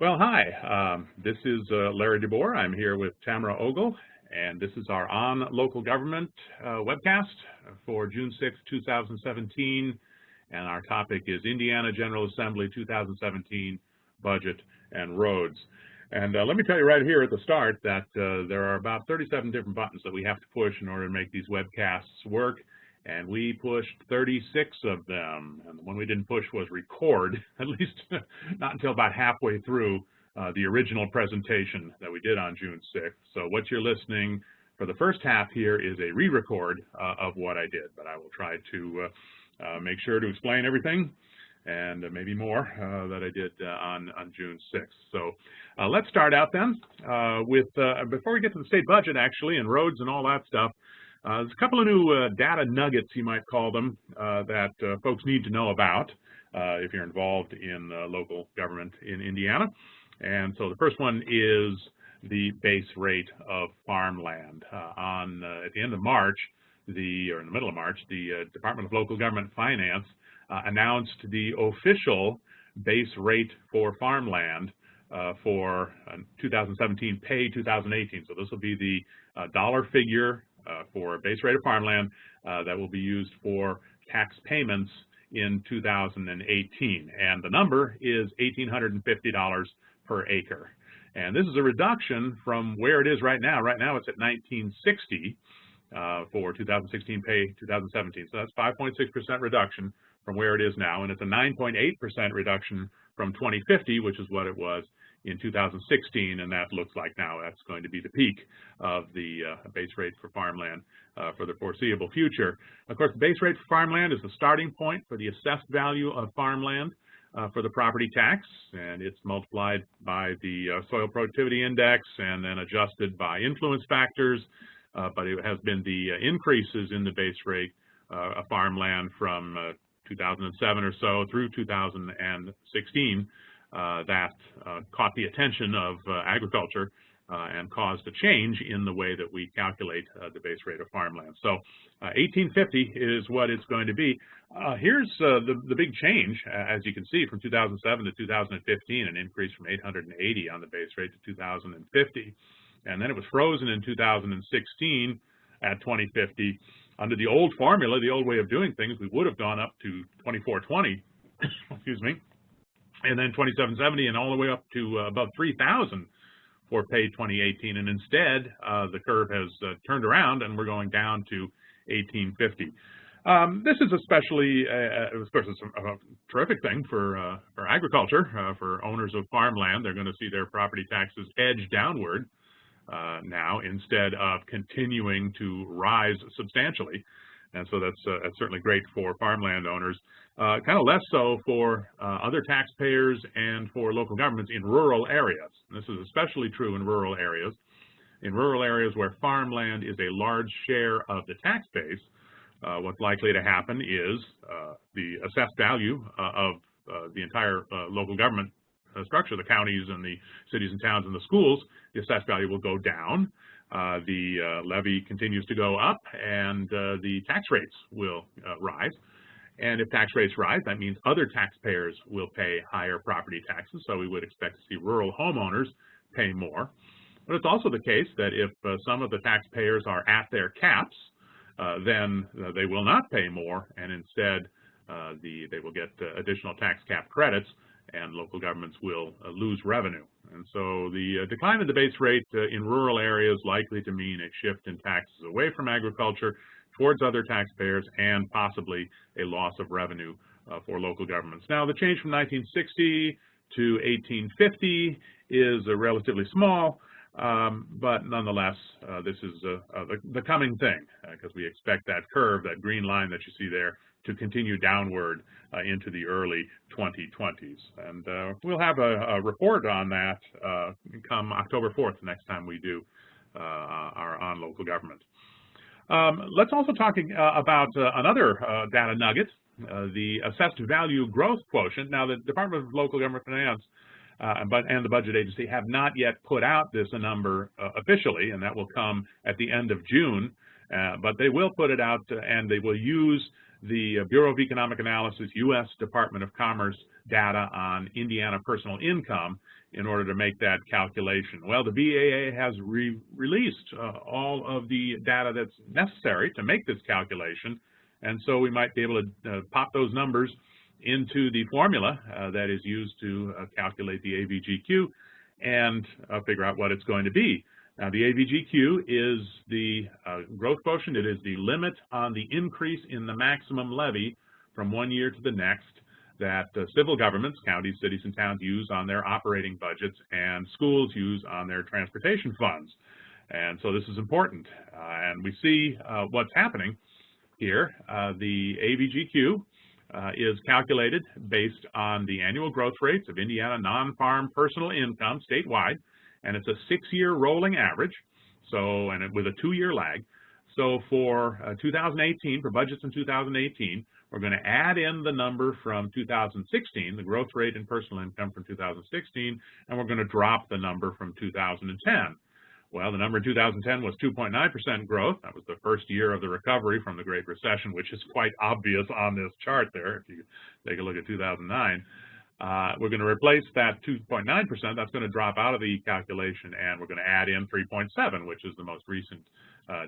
Well, hi. This is Larry DeBoer. I'm here with Tamara Ogle, and this is our On Local Government webcast for June 6, 2017. And our topic is Indiana General Assembly 2017 Budget and Roads. And let me tell you right here at the start that there are about 37 different buttons that we have to push in order to make these webcasts work. And we pushed 36 of them. And the one we didn't push was record, at least not until about halfway through the original presentation that we did on June 6th. So what you're listening for the first half here is a re-record of what I did, but I will try to make sure to explain everything and maybe more that I did on June 6th. So let's start out then with, before we get to the state budget actually, and roads and all that stuff, there's a couple of new data nuggets, you might call them, that folks need to know about if you're involved in local government in Indiana. And so the first one is the base rate of farmland. At the end of March, or in the middle of March, the Department of Local Government Finance announced the official base rate for farmland for 2017 pay 2018. So this will be the dollar figure for base rate of farmland that will be used for tax payments in 2018. And the number is $1,850 per acre. And this is a reduction from where it is right now. Right now it's at $1,960 for 2016 pay 2017. So that's 5.6% reduction from where it is now. And it's a 9.8% reduction from 2050, which is what it was in 2016, and that looks like now that's going to be the peak of the base rate for farmland for the foreseeable future. Of course, the base rate for farmland is the starting point for the assessed value of farmland for the property tax, and it's multiplied by the soil productivity index and then adjusted by influence factors, but it has been the increases in the base rate of farmland from 2007 or so through 2016 that caught the attention of agriculture and caused a change in the way that we calculate the base rate of farmland. So 1850 is what it's going to be. Here's the big change, as you can see, from 2007 to 2015, an increase from 880 on the base rate to 2050. And then it was frozen in 2016 at 2050. Under the old formula, the old way of doing things, we would have gone up to 2420, excuse me, and then 2770 and all the way up to above 3,000 for pay 2018. And instead, the curve has turned around and we're going down to 1850. This is especially, of course, it's a terrific thing for agriculture, for owners of farmland. They're going to see their property taxes edge downward now instead of continuing to rise substantially. And so that's certainly great for farmland owners. Kind of less so for other taxpayers and for local governments in rural areas. And this is especially true in rural areas. In rural areas where farmland is a large share of the tax base, what's likely to happen is the assessed value of the entire local government structure, the counties and the cities and towns and the schools, the assessed value will go down. The levy continues to go up, and the tax rates will rise. And if tax rates rise, that means other taxpayers will pay higher property taxes, so we would expect to see rural homeowners pay more. But it's also the case that if some of the taxpayers are at their caps, then they will not pay more, and instead they will get additional tax cap credits, and local governments will lose revenue. And so the decline in the base rate in rural areas is likely to mean a shift in taxes away from agriculture towards other taxpayers and possibly a loss of revenue for local governments. Now, the change from 1960 to 1850 is relatively small, but nonetheless, this is the coming thing because we expect that curve, that green line that you see there, to continue downward into the early 2020s. And we'll have a report on that come October 4th, the next time we do our On Local Government. Let's also talk about another data nugget, the assessed value growth quotient. Now, the Department of Local Government Finance and the Budget Agency have not yet put out this number officially, and that will come at the end of June, but they will put it out and they will use the Bureau of Economic Analysis, U.S. Department of Commerce data on Indiana personal income in order to make that calculation. Well, the BAA has released all of the data that's necessary to make this calculation, and so we might be able to pop those numbers into the formula that is used to calculate the AVGQ and figure out what it's going to be. Now, the AVGQ is the growth quotient. It is the limit on the increase in the maximum levy from one year to the next that civil governments, counties, cities, and towns use on their operating budgets and schools use on their transportation funds. And so this is important. And we see what's happening here. The AVGQ is calculated based on the annual growth rates of Indiana non-farm personal income statewide, and it's a 6-year rolling average, so, and with a 2-year lag. So for 2018, for budgets in 2018, we're going to add in the number from 2016, the growth rate in personal income from 2016, and we're going to drop the number from 2010. Well, the number in 2010 was 2.9% growth. That was the first year of the recovery from the Great Recession, which is quite obvious on this chart there, if you take a look at 2009. We're going to replace that 2.9%. That's going to drop out of the calculation, and we're going to add in 3.7, which is the most recent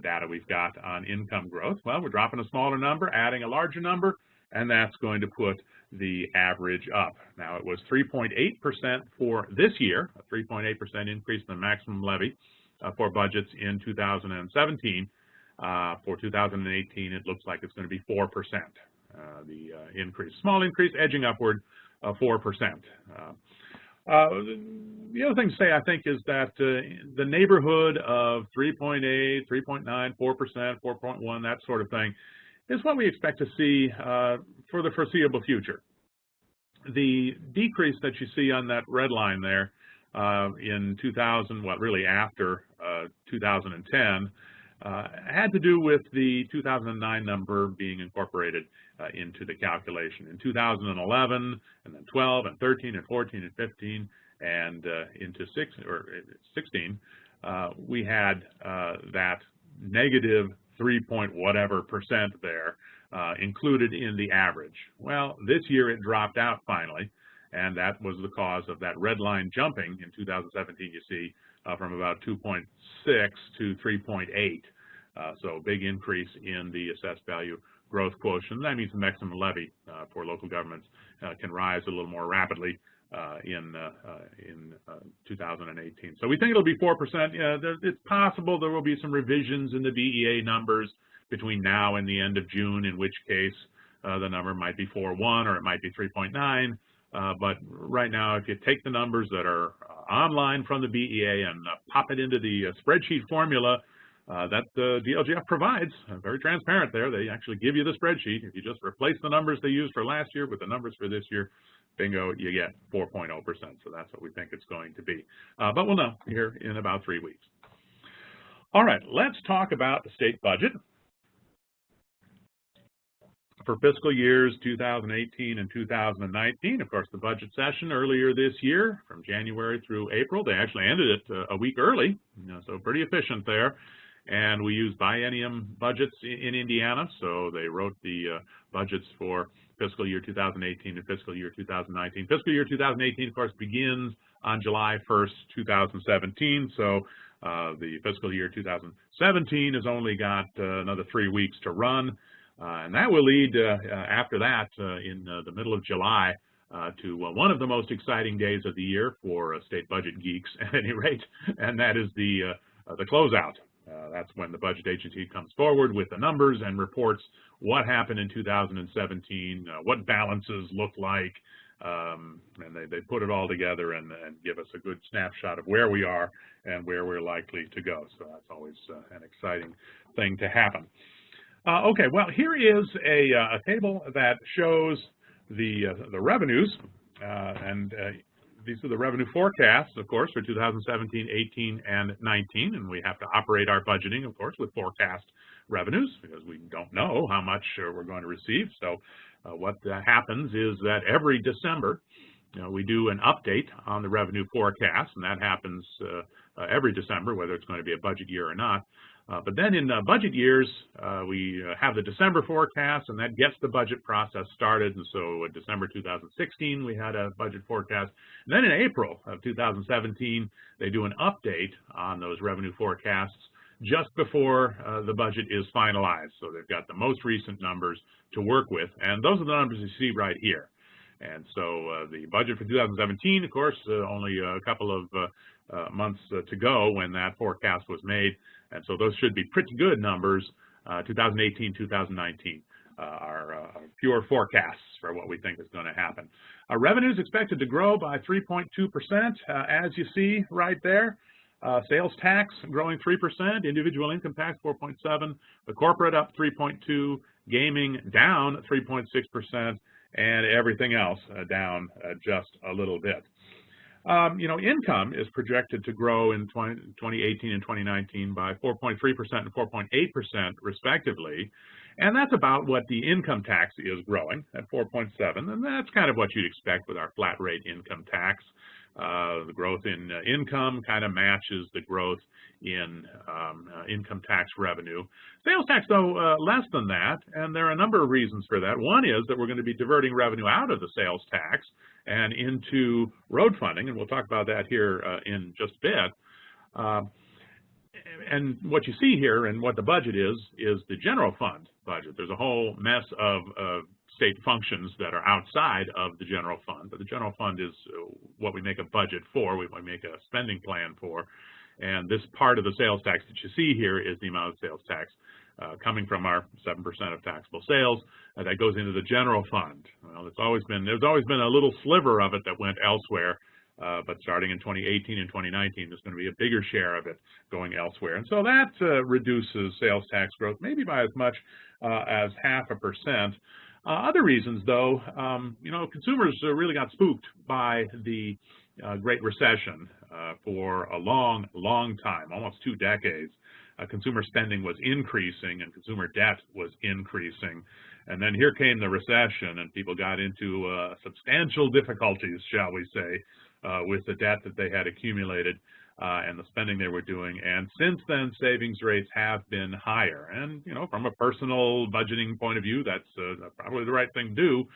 data we've got on income growth. Well, we're dropping a smaller number, adding a larger number, and that's going to put the average up. Now, it was 3.8% for this year, a 3.8% increase in the maximum levy for budgets in 2017. For 2018, it looks like it's going to be 4%, the increase. Small increase, edging upward, 4%. The other thing to say, I think, is that the neighborhood of 3.8, 3.9, 4%, 4.1, that sort of thing, is what we expect to see for the foreseeable future. The decrease that you see on that red line there in 2000, well, really after 2010, had to do with the 2009 number being incorporated into the calculation. In 2011, and then 12, and 13, and 14, and 15, and into 16, we had that negative 3 point whatever percent there included in the average. Well, this year it dropped out finally, and that was the cause of that red line jumping in 2017, you see, from about 2.6 to 3.8. So big increase in the assessed value growth quotient. That means the maximum levy for local governments can rise a little more rapidly in 2018. So we think it'll be 4%. It's possible there will be some revisions in the BEA numbers between now and the end of June, in which case the number might be 4.1 or it might be 3.9. But right now, if you take the numbers that are online from the BEA and pop it into the spreadsheet formula that the DLGF provides, very transparent there. They actually give you the spreadsheet. If you just replace the numbers they used for last year with the numbers for this year, bingo, you get 4.0%. So that's what we think it's going to be. But we'll know here in about 3 weeks. All right, let's talk about the state budget. For fiscal years 2018 and 2019, of course, the budget session earlier this year, from January through April, they actually ended it a week early, so pretty efficient there. And we use biennium budgets in Indiana, so they wrote the budgets for fiscal year 2018 and fiscal year 2019. Fiscal year 2018, of course, begins on July 1st, 2017, so the fiscal year 2017 has only got another 3 weeks to run. And that will lead, after that, in the middle of July, to one of the most exciting days of the year for state budget geeks, at any rate, and that is the closeout. That's when the budget agency comes forward with the numbers and reports what happened in 2017, what balances look like, and they put it all together and give us a good snapshot of where we are and where we're likely to go. So that's always an exciting thing to happen. Okay, well, here is a table that shows the revenues, and these are the revenue forecasts, of course, for 2017, 18, and 19, and we have to operate our budgeting, of course, with forecast revenues because we don't know how much we're going to receive. So what happens is that every December, we do an update on the revenue forecast, and that happens every December, whether it's going to be a budget year or not. But then in budget years, we have the December forecast, and that gets the budget process started. And so in December 2016, we had a budget forecast. And then in April of 2017, they do an update on those revenue forecasts just before the budget is finalized. So they've got the most recent numbers to work with, and those are the numbers you see right here. And so the budget for 2017, of course, only a couple of months to go when that forecast was made. And so those should be pretty good numbers. 2018, 2019 are pure forecasts for what we think is going to happen. Revenue is expected to grow by 3.2%, as you see right there. Sales tax growing 3%, individual income tax 4.7%, the corporate up 3.2%, gaming down 3.6%, and everything else down just a little bit. Income is projected to grow in 2018 and 2019 by 4.3% and 4.8% respectively, and that's about what the income tax is growing at 4.7%, and that's kind of what you'd expect with our flat rate income tax. The growth in income kind of matches the growth in income tax revenue. Sales tax, though, less than that, and there are a number of reasons for that. One is that we're going to be diverting revenue out of the sales tax and into road funding, and we'll talk about that here in just a bit. And what you see here and what the budget is the general fund budget. There's a whole mess of state functions that are outside of the general fund, but the general fund is what we make a budget for, we make a spending plan for, and this part of the sales tax that you see here is the amount of sales tax coming from our 7% of taxable sales that goes into the general fund. Well, there's always been a little sliver of it that went elsewhere, but starting in 2018 and 2019, there's going to be a bigger share of it going elsewhere, and so that reduces sales tax growth maybe by as much as 0.5%. Other reasons, though, consumers really got spooked by the Great Recession for a long, long time, almost 2 decades. Consumer spending was increasing and consumer debt was increasing. And then here came the recession, and people got into substantial difficulties, shall we say, with the debt that they had accumulated and the spending they were doing. And since then, savings rates have been higher. And, from a personal budgeting point of view, that's probably the right thing to do.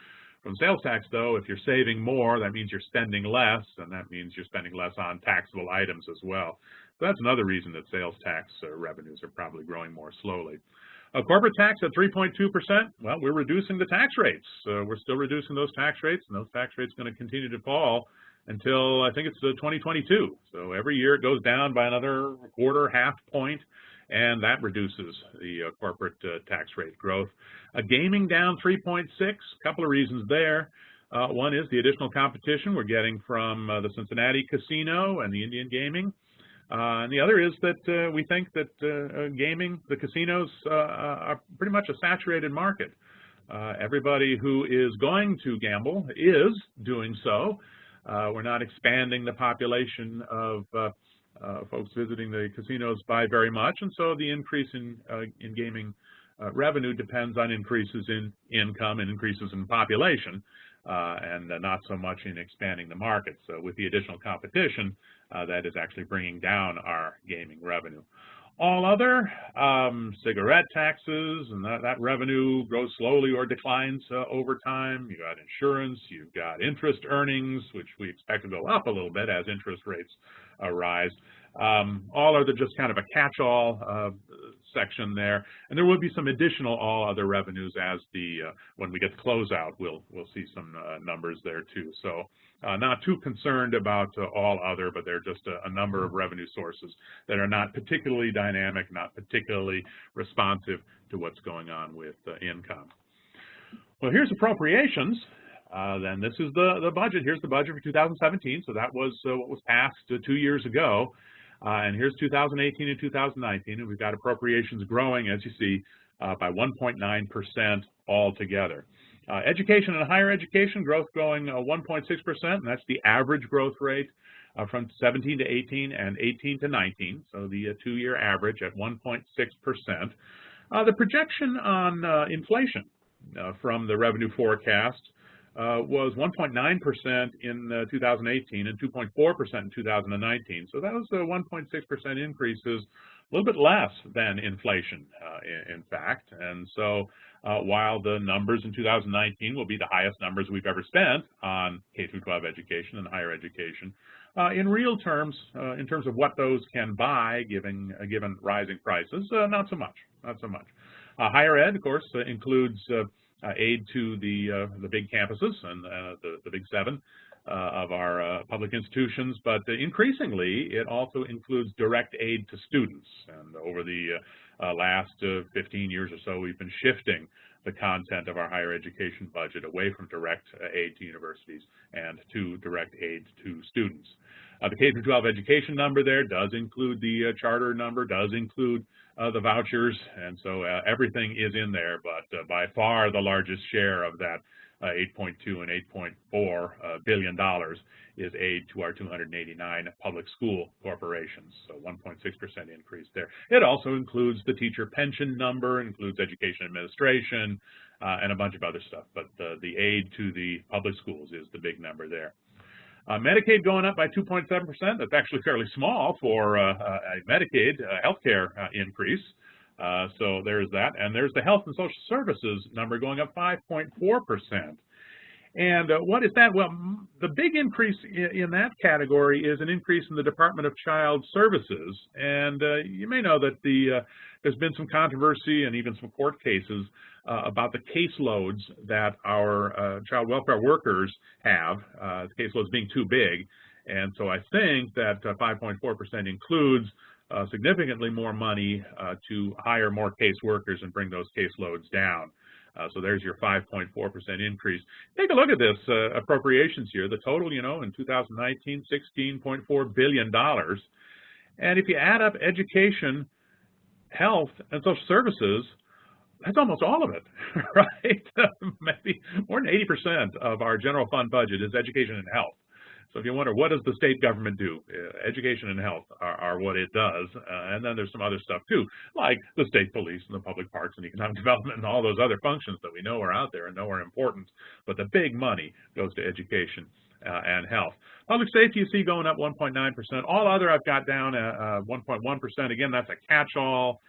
From sales tax, though, if you're saving more, that means you're spending less, and that means you're spending less on taxable items as well. So that's another reason that sales tax revenues are probably growing more slowly. Corporate tax at 3.2%, well, we're reducing the tax rates. We're still reducing those tax rates, and those tax rates are going to continue to fall until I think it's 2022. So every year it goes down by another quarter, half point, and that reduces the corporate tax rate growth. Gaming down 3.6, a couple of reasons there. One is the additional competition we're getting from the Cincinnati casino and the Indian gaming. And the other is that we think that gaming, the casinos, are pretty much a saturated market. Everybody who is going to gamble is doing so. We're not expanding the population of folks visiting the casinos by very much, and so the increase in gaming revenue depends on increases in income and increases in population, and not so much in expanding the market. So with the additional competition, that is actually bringing down our gaming revenue. All other, cigarette taxes, and that revenue grows slowly or declines over time. You've got insurance, you've got interest earnings, which we expect to go up a little bit as interest rates rise. All other just kind of a catch-all section there, and there will be some additional all other revenues as when we get to closeout, we'll see some numbers there too. So not too concerned about all other, but they're just a number of revenue sources that are not particularly dynamic, not particularly responsive to what's going on with income. Well, here's appropriations. Then this is the budget. Here's the budget for 2017. So that was what was passed 2 years ago. And here's 2018 and 2019, and we've got appropriations growing, as you see, by 1.9% altogether. Education and higher education growth going 1.6%, and that's the average growth rate from 17 to 18 and 18 to 19, so the 2-year average at 1.6%. The projection on inflation from the revenue forecast was 1.9% in 2018 and 2.4% in 2019. So those 1.6% increases, a little bit less than inflation, in fact. And so while the numbers in 2019 will be the highest numbers we've ever spent on K-12 education and higher education, in real terms, in terms of what those can buy, given rising prices, not so much, not so much. Higher ed, of course, includes aid to the big campuses and the big seven of our public institutions, but increasingly it also includes direct aid to students. And over the last 15 years or so, we've been shifting the content of our higher education budget away from direct aid to universities and to direct aid to students. The K-12 education number there does include the charter number, does include the vouchers, and so everything is in there, but by far the largest share of that $8.2 and $8.4 billion is aid to our 289 public school corporations, so 1.6% increase there. It also includes the teacher pension number, includes education administration, and a bunch of other stuff, but the aid to the public schools is the big number there. Medicaid going up by 2.7%. That's actually fairly small for a Medicaid healthcare increase. So there's that. And there's the health and social services number going up 5.4%. And what is that? Well, the big increase in that category is an increase in the Department of Child Services. And you may know that there's been some controversy and even some court cases about the caseloads that our child welfare workers have, caseloads being too big. And so I think that 5.4% includes significantly more money to hire more case workers and bring those caseloads down. So there's your 5.4% increase. Take a look at this appropriations here. The total, you know, in 2019, $16.4 billion. And if you add up education, health, and social services, that's almost all of it, right? Maybe more than 80% of our general fund budget is education and health. So if you wonder, what does the state government do? Education and health are what it does. And then there's some other stuff too, like the state police and the public parks and economic development and all those other functions that we know are out there and know are important. But the big money goes to education and health. Public safety, you see, going up 1.9%. All other I've got down 1.1%. Again, that's a catch-all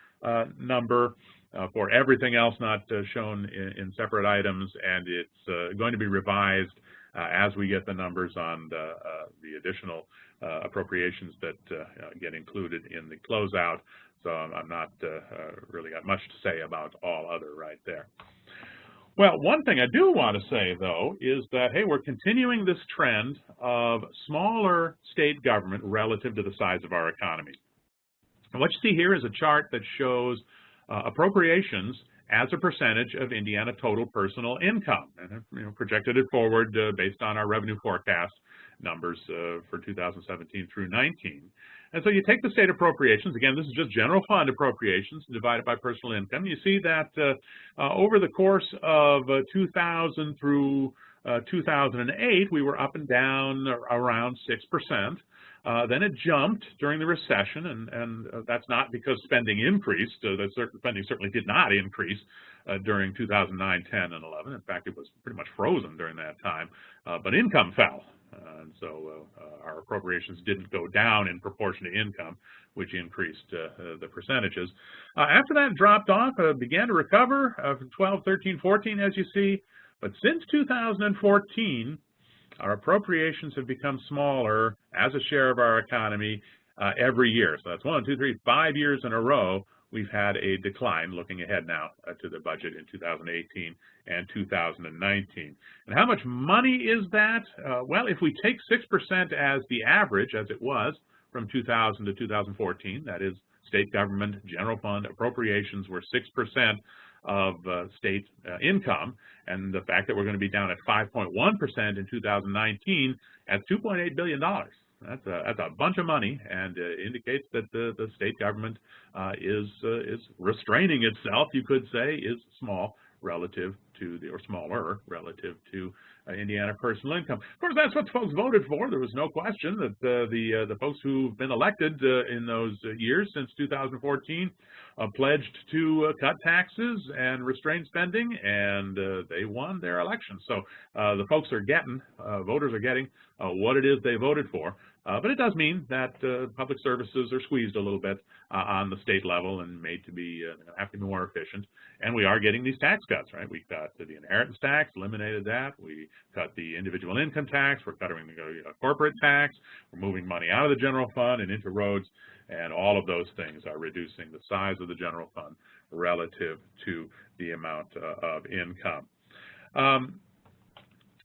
number for everything else not shown in separate items, and it's going to be revised as we get the numbers on the additional appropriations that get included in the closeout. So I'm not really got much to say about all other right there. Well, one thing I do want to say, though, is that, hey, we're continuing this trend of smaller state government relative to the size of our economy. And what you see here is a chart that shows appropriations as a percentage of Indiana total personal income, and projected it forward based on our revenue forecast numbers for 2017 through 19. And so you take the state appropriations, again, this is just general fund appropriations divided by personal income. You see that over the course of 2000 through 2008, we were up and down around 6%. Then it jumped during the recession, and that's not because spending increased. Spending certainly did not increase during 2009, 10, and 11. In fact, it was pretty much frozen during that time. But income fell, and so our appropriations didn't go down in proportion to income, which increased the percentages. After that, it dropped off, began to recover from 12, 13, 14, as you see. But since 2014, our appropriations have become smaller as a share of our economy every year. So that's 1, 2, 3, 5 years in a row we've had a decline, looking ahead now to the budget in 2018 and 2019. And how much money is that? Well, if we take 6% as the average, as it was from 2000 to 2014, that is state government general fund appropriations were 6% of state income, and the fact that we're going to be down at 5.1% in 2019 at $2.8 billion. That's a bunch of money, and indicates that the state government is restraining itself, you could say, is small relative to or smaller relative to Indiana personal income. Of course, that's what the folks voted for. There was no question that the folks who've been elected in those years since 2014 pledged to cut taxes and restrain spending, and they won their election. So the folks are getting, voters are getting what it is they voted for. But it does mean that public services are squeezed a little bit on the state level and made to be have to be more efficient. And we are getting these tax cuts, right? We cut the inheritance tax, eliminated that. We cut the individual income tax. We're cutting the corporate tax. We're moving money out of the general fund and into roads. And all of those things are reducing the size of the general fund relative to the amount of income.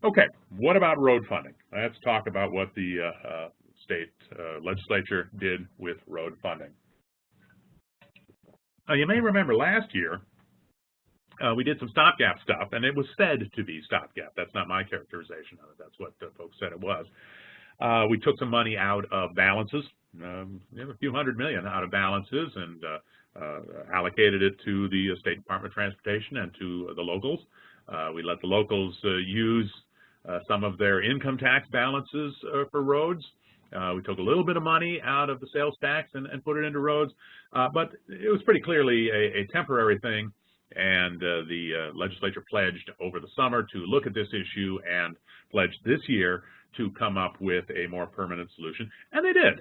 Okay, what about road funding? Let's talk about what the state legislature did with road funding. You may remember last year we did some stopgap stuff, and it was said to be stopgap. That's not my characterization of it. That's what folks said it was. We took some money out of balances, a few $100 million out of balances, and allocated it to the State Department of Transportation and to the locals. We let the locals use some of their income tax balances for roads. We took a little bit of money out of the sales tax and put it into roads, but it was pretty clearly a temporary thing, and the legislature pledged over the summer to look at this issue and pledged this year to come up with a more permanent solution, and they did.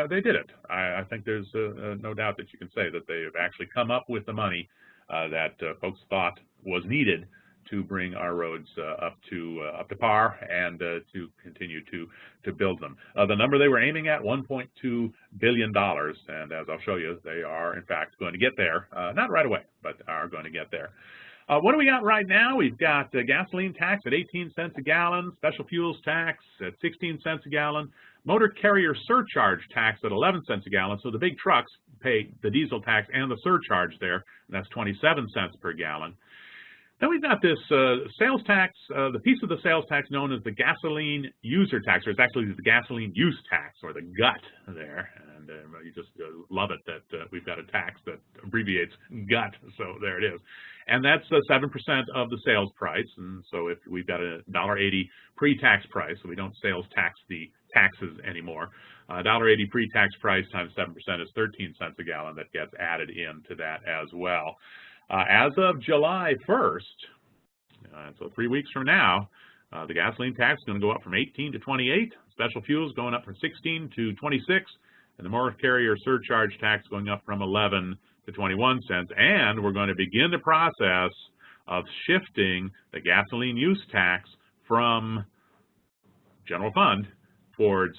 They did it. I think there's no doubt that you can say that they've actually come up with the money that folks thought was needed to bring our roads up to par and to continue to build them. The number they were aiming at, $1.2 billion, and as I'll show you, they are in fact going to get there. Not right away, but are going to get there. What do we got right now? We've got gasoline tax at 18 cents a gallon, special fuels tax at 16 cents a gallon, motor carrier surcharge tax at 11 cents a gallon. So the big trucks pay the diesel tax and the surcharge there, and that's 27 cents per gallon. Then we've got this sales tax, the piece of the sales tax known as the gasoline user tax, or it's actually the gasoline use tax, or the GUT there. And you just love it that we've got a tax that abbreviates GUT, so there it is. And that's 7% of the sales price. And so if we've got a $1.80 pre-tax price, so we don't sales tax the taxes anymore, $1.80 pre-tax price times 7% is 13 cents a gallon that gets added into that as well. As of July 1st, so 3 weeks from now, the gasoline tax is going to go up from 18 to 28, special fuels going up from 16 to 26, and the motor carrier surcharge tax going up from 11 to 21 cents. And we're going to begin the process of shifting the gasoline use tax from general fund towards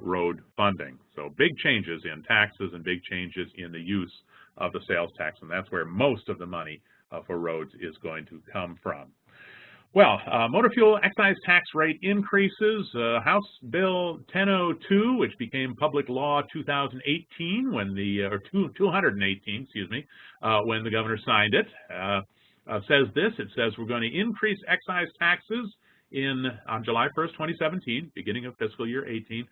road funding. So big changes in taxes and big changes in the use of the sales tax, and that's where most of the money for roads is going to come from. Well, motor fuel excise tax rate increases. House Bill 1002, which became Public Law 2018 when the 218, excuse me, when the governor signed it, says this. It says we're going to increase excise taxes on July 1st, 2017, beginning of fiscal year 18,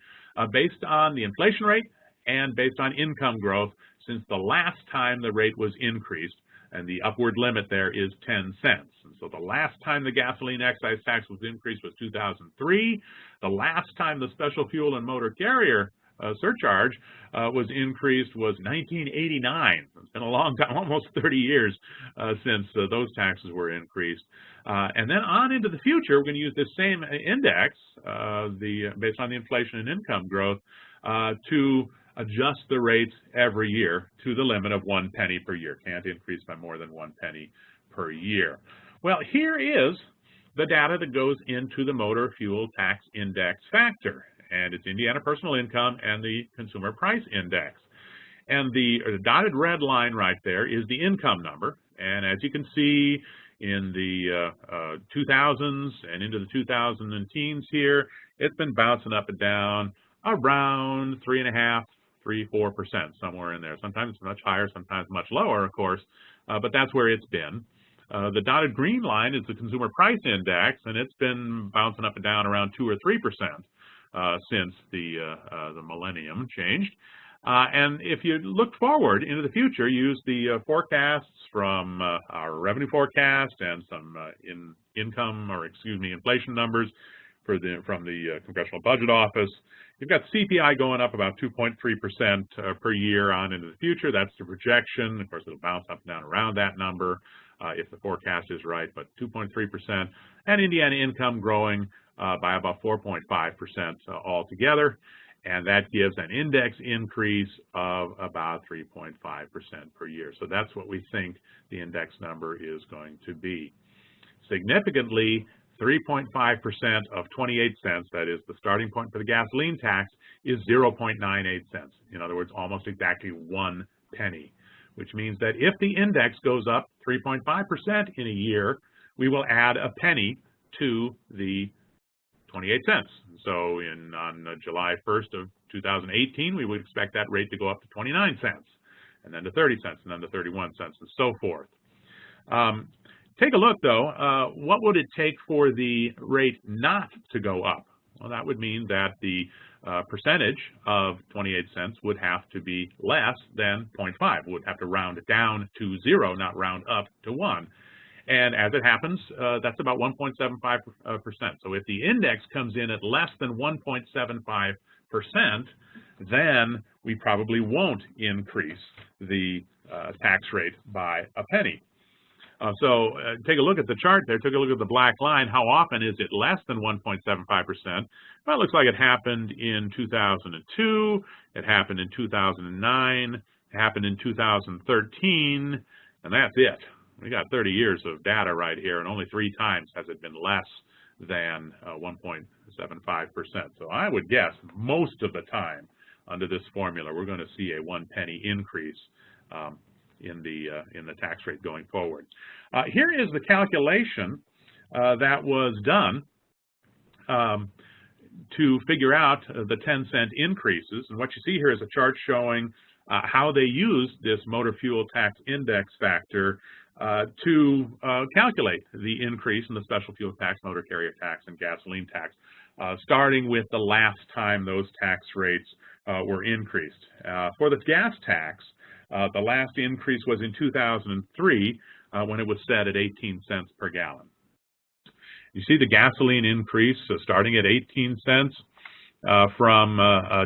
based on the inflation rate and based on income growth since the last time the rate was increased, and the upward limit there is 10 cents. And so the last time the gasoline excise tax was increased was 2003. The last time the special fuel and motor carrier surcharge was increased was 1989. It's been a long time, almost 30 years since those taxes were increased. And then on into the future, we're going to use this same index, based on the inflation and income growth, to adjust the rates every year to the limit of 1 penny per year. Can't increase by more than 1 penny per year. Well, here is the data that goes into the motor fuel tax index factor, and it's Indiana personal income and the consumer price index. And the dotted red line right there is the income number, and as you can see in the 2000s and into the 2010s here, it's been bouncing up and down around 3.5%, 3–4%, somewhere in there. Sometimes it's much higher, sometimes much lower, of course, but that's where it's been. The dotted green line is the consumer price index, and it's been bouncing up and down around 2 or 3% since the millennium changed. And if you look forward into the future, use the forecasts from our revenue forecast and some inflation numbers from the Congressional Budget Office. You've got CPI going up about 2.3% per year on into the future. That's the projection. Of course, it'll bounce up and down around that number if the forecast is right, but 2.3%. And Indiana income growing by about 4.5% altogether. And that gives an index increase of about 3.5% per year. So that's what we think the index number is going to be. Significantly, 3.5% of 28 cents, that is the starting point for the gasoline tax, is 0.98 cents. In other words, almost exactly 1 penny, which means that if the index goes up 3.5% in a year, we will add a penny to the 28 cents. So on July 1st of 2018, we would expect that rate to go up to 29 cents, and then to 30 cents, and then to 31 cents, and so forth. Take a look, though. What would it take for the rate not to go up? Well, that would mean that the percentage of 28 cents would have to be less than 0.5. We would have to round it down to 0, not round up to 1. And as it happens, that's about 1.75%. So if the index comes in at less than 1.75%, then we probably won't increase the tax rate by a penny. So take a look at the chart there. Take a look at the black line. How often is it less than 1.75%? Well, it looks like it happened in 2002. It happened in 2009. It happened in 2013. And that's it. We got 30 years of data right here, and only 3 times has it been less than 1.75%. So I would guess most of the time under this formula, we're going to see a 1 penny increase in the tax rate going forward. Here is the calculation that was done to figure out the 10-cent increases. And what you see here is a chart showing how they used this motor fuel tax index factor to calculate the increase in the special fuel tax, motor carrier tax, and gasoline tax, starting with the last time those tax rates were increased. For the gas tax, the last increase was in 2003 when it was set at 18 cents per gallon. You see the gasoline increase starting at 18 cents from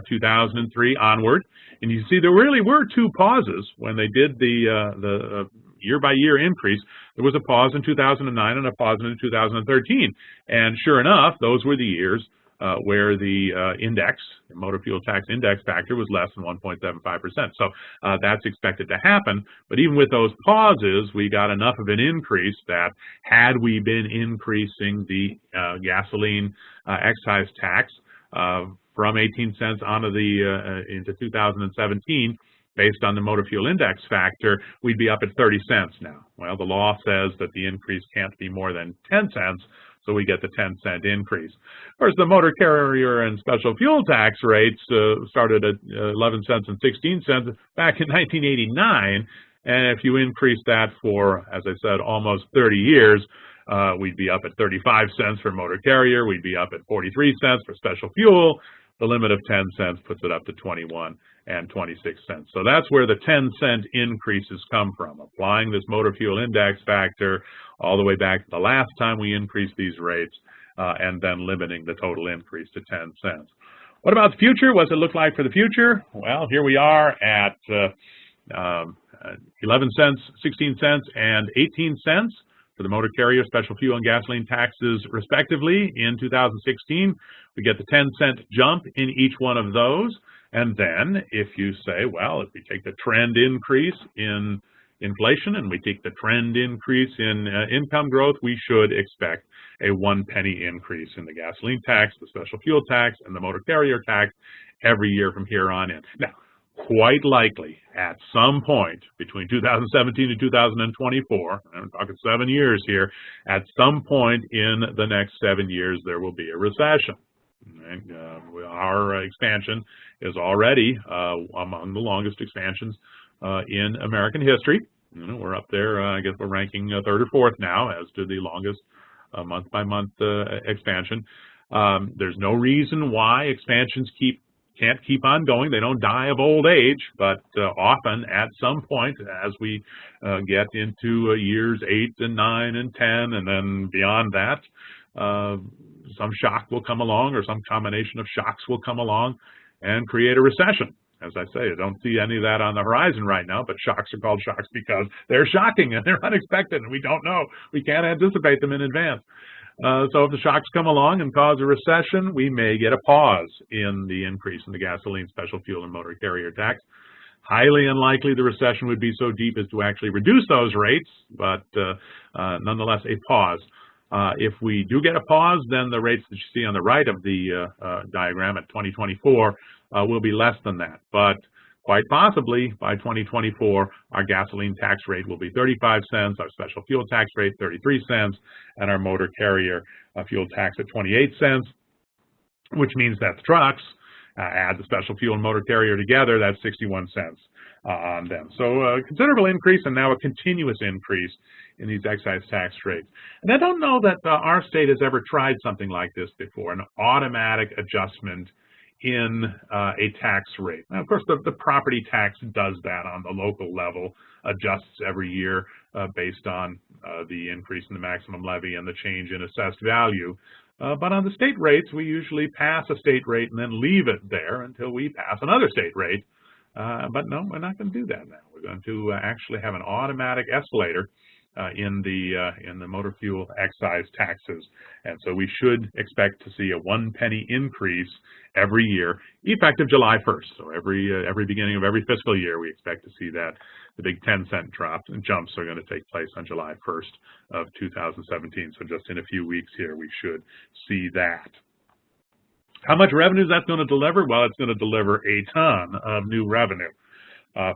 2003 onward. And you see there really were 2 pauses when they did the year-by-year increase. There was a pause in 2009 and a pause in 2013. And sure enough, those were the years where the index, the motor fuel tax index factor, was less than 1.75%. So that's expected to happen. But even with those pauses, we got enough of an increase that had we been increasing the gasoline excise tax from 18 cents onto into 2017, based on the motor fuel index factor, we'd be up at 30 cents now. Well, the law says that the increase can't be more than 10 cents, so we get the 10-cent increase. Of course, the motor carrier and special fuel tax rates started at 11 cents and 16 cents back in 1989, and if you increase that for, as I said, almost 30 years, we'd be up at 35 cents for motor carrier, we'd be up at 43 cents for special fuel. The limit of 10 cents puts it up to 21 and 26 cents. So that's where the 10-cent increases come from, applying this motor fuel index factor all the way back to the last time we increased these rates, and then limiting the total increase to 10 cents. What about the future? What does it look like for the future? Well, here we are at 11 cents, 16 cents, and 18 cents for the motor carrier, special fuel, and gasoline taxes, respectively. In 2016, we get the 10-cent jump in each one of those. And then if you say, well, if we take the trend increase in inflation and we take the trend increase in income growth, we should expect a 1 penny increase in the gasoline tax, the special fuel tax, and the motor carrier tax every year from here on in. Now, quite likely, at some point between 2017 and 2024, I'm talking 7 years here, at some point in the next 7 years, there will be a recession. And, our expansion is already among the longest expansions in American history. You know, we're up there, I guess we're ranking 3rd or 4th now as to the longest month-by-month expansion. There's no reason why expansions keep can't keep on going. They don't die of old age, but often at some point, as we get into years 8 and 9 and 10, and then beyond that, some shock will come along, or some combination of shocks will come along and create a recession. As I say, I don't see any of that on the horizon right now, but shocks are called shocks because they're shocking and they're unexpected, and we don't know. We can't anticipate them in advance. So if the shocks come along and cause a recession, we may get a pause in the increase in the gasoline, special fuel, and motor carrier tax. Highly unlikely the recession would be so deep as to actually reduce those rates, but nonetheless a pause. If we do get a pause, then the rates that you see on the right of the diagram at 2024 will be less than that. But quite possibly by 2024, our gasoline tax rate will be 35 cents, our special fuel tax rate 33 cents, and our motor carrier fuel tax at 28 cents, which means that the trucks, add the special fuel and motor carrier together, that's 61 cents on them. So a considerable increase, and now a continuous increase in these excise tax rates. And I don't know that our state has ever tried something like this before, an automatic adjustment in a tax rate. Now, of course, the property tax does that on the local level, adjusts every year based on the increase in the maximum levy and the change in assessed value. But on the state rates, we usually pass a state rate and then leave it there until we pass another state rate. But no, we're not going to do that now. We're going to actually have an automatic escalator in the motor fuel excise taxes, and so we should expect to see a 1 penny increase every year, effective July 1st. So every beginning of every fiscal year, we expect to see that the big 10-cent drops and jumps are going to take place on July 1st of 2017. So just in a few weeks here, we should see that. How much revenue is that going to deliver? Well, it's going to deliver a ton of new revenue.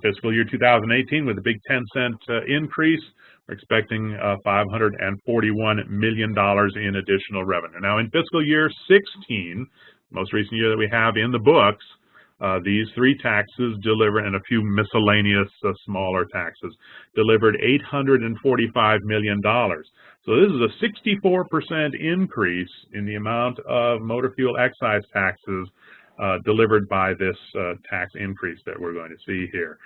Fiscal year 2018, with a big 10-cent increase, we're expecting $541 million in additional revenue. Now, in fiscal year 16, most recent year that we have in the books, these three taxes delivered, and a few miscellaneous smaller taxes, delivered $845 million. So this is a 64% increase in the amount of motor fuel excise taxes delivered by this tax increase that we're going to see here.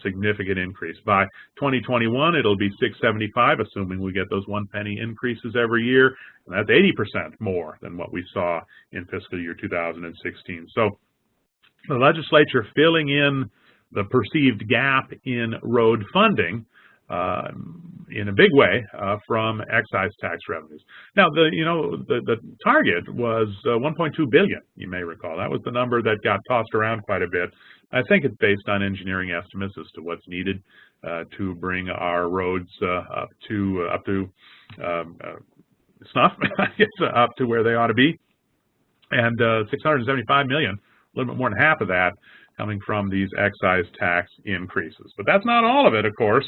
Significant increase. By 2021, it'll be $675, assuming we get those 1 penny increases every year, and that's 80% more than what we saw in fiscal year 2016. So the legislature filling in the perceived gap in road funding in a big way from excise tax revenues. Now, the target was $1.2 billion, you may recall. That was the number that got tossed around quite a bit. I think it's based on engineering estimates as to what's needed to bring our roads up to snuff, I guess, up to where they ought to be. And $675 million, a little bit more than half of that, coming from these excise tax increases. But that's not all of it, of course.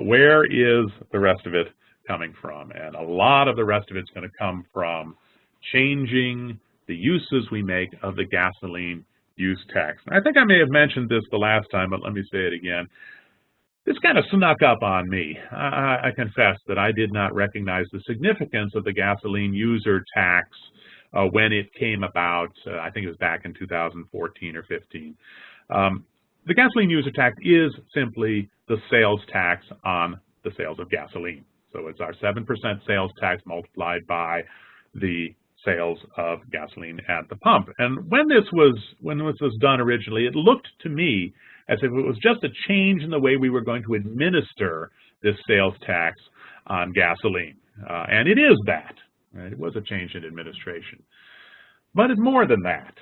Where is the rest of it coming from? And a lot of the rest of it's going to come from changing the uses we make of the gasoline use tax. I think I may have mentioned this the last time, but let me say it again. This kind of snuck up on me. I confess that I did not recognize the significance of the gasoline user tax when it came about. I think it was back in 2014 or 15. The gasoline user tax is simply the sales tax on the sales of gasoline. So it's our 7% sales tax multiplied by the sales of gasoline at the pump. And when this was done originally, it looked to me as if it was just a change in the way we were going to administer this sales tax on gasoline. And it is that. Right? It was a change in administration. But it's more than that.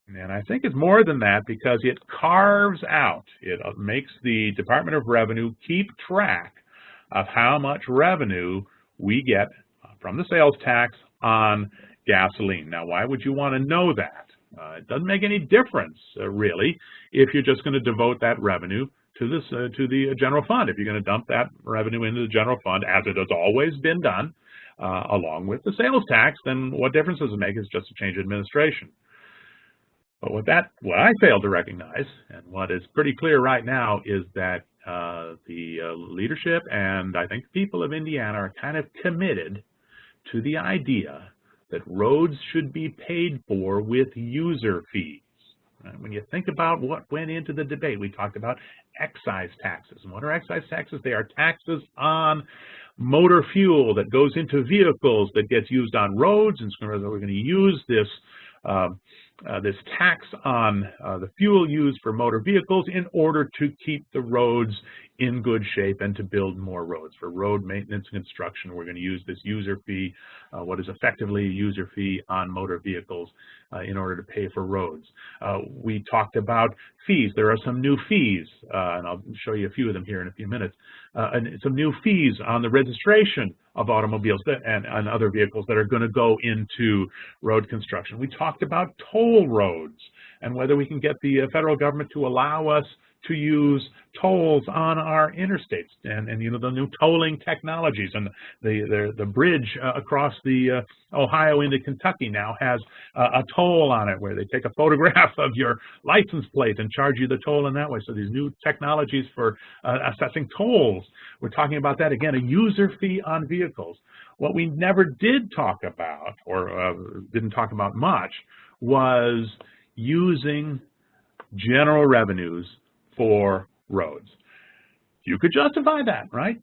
And I think it's more than that because it carves out, it makes the Department of Revenue keep track of how much revenue we get from the sales tax on gasoline. Now, why would you want to know that? It doesn't make any difference, really, if you're just going to devote that revenue to the general fund. If you're going to dump that revenue into the general fund, as it has always been done, along with the sales tax, then what difference does it make? It's just a change of administration. But what I failed to recognize, and what is pretty clear right now, is that the leadership and I think the people of Indiana are kind of committed to the idea that roads should be paid for with user fees. Right? When you think about what went into the debate, we talked about excise taxes. And what are excise taxes? They are taxes on motor fuel that goes into vehicles that gets used on roads, and so we're going to use this this tax on the fuel used for motor vehicles in order to keep the roads in good shape and to build more roads. For road maintenance and construction, we're going to use this user fee, what is effectively a user fee on motor vehicles in order to pay for roads. We talked about fees. There are some new fees, and I'll show you a few of them here in a few minutes, and some new fees on the registration of automobiles and other vehicles that are going to go into road construction. We talked about toll roads and whether we can get the federal government to allow us to use tolls on our interstates, and you know, the new tolling technologies, and the bridge across the Ohio into Kentucky now has a toll on it where they take a photograph of your license plate and charge you the toll in that way. So these new technologies for assessing tolls, we're talking about that again, a user fee on vehicles. What we never did talk about, or didn't talk about much, was using general revenues for roads. You could justify that, right?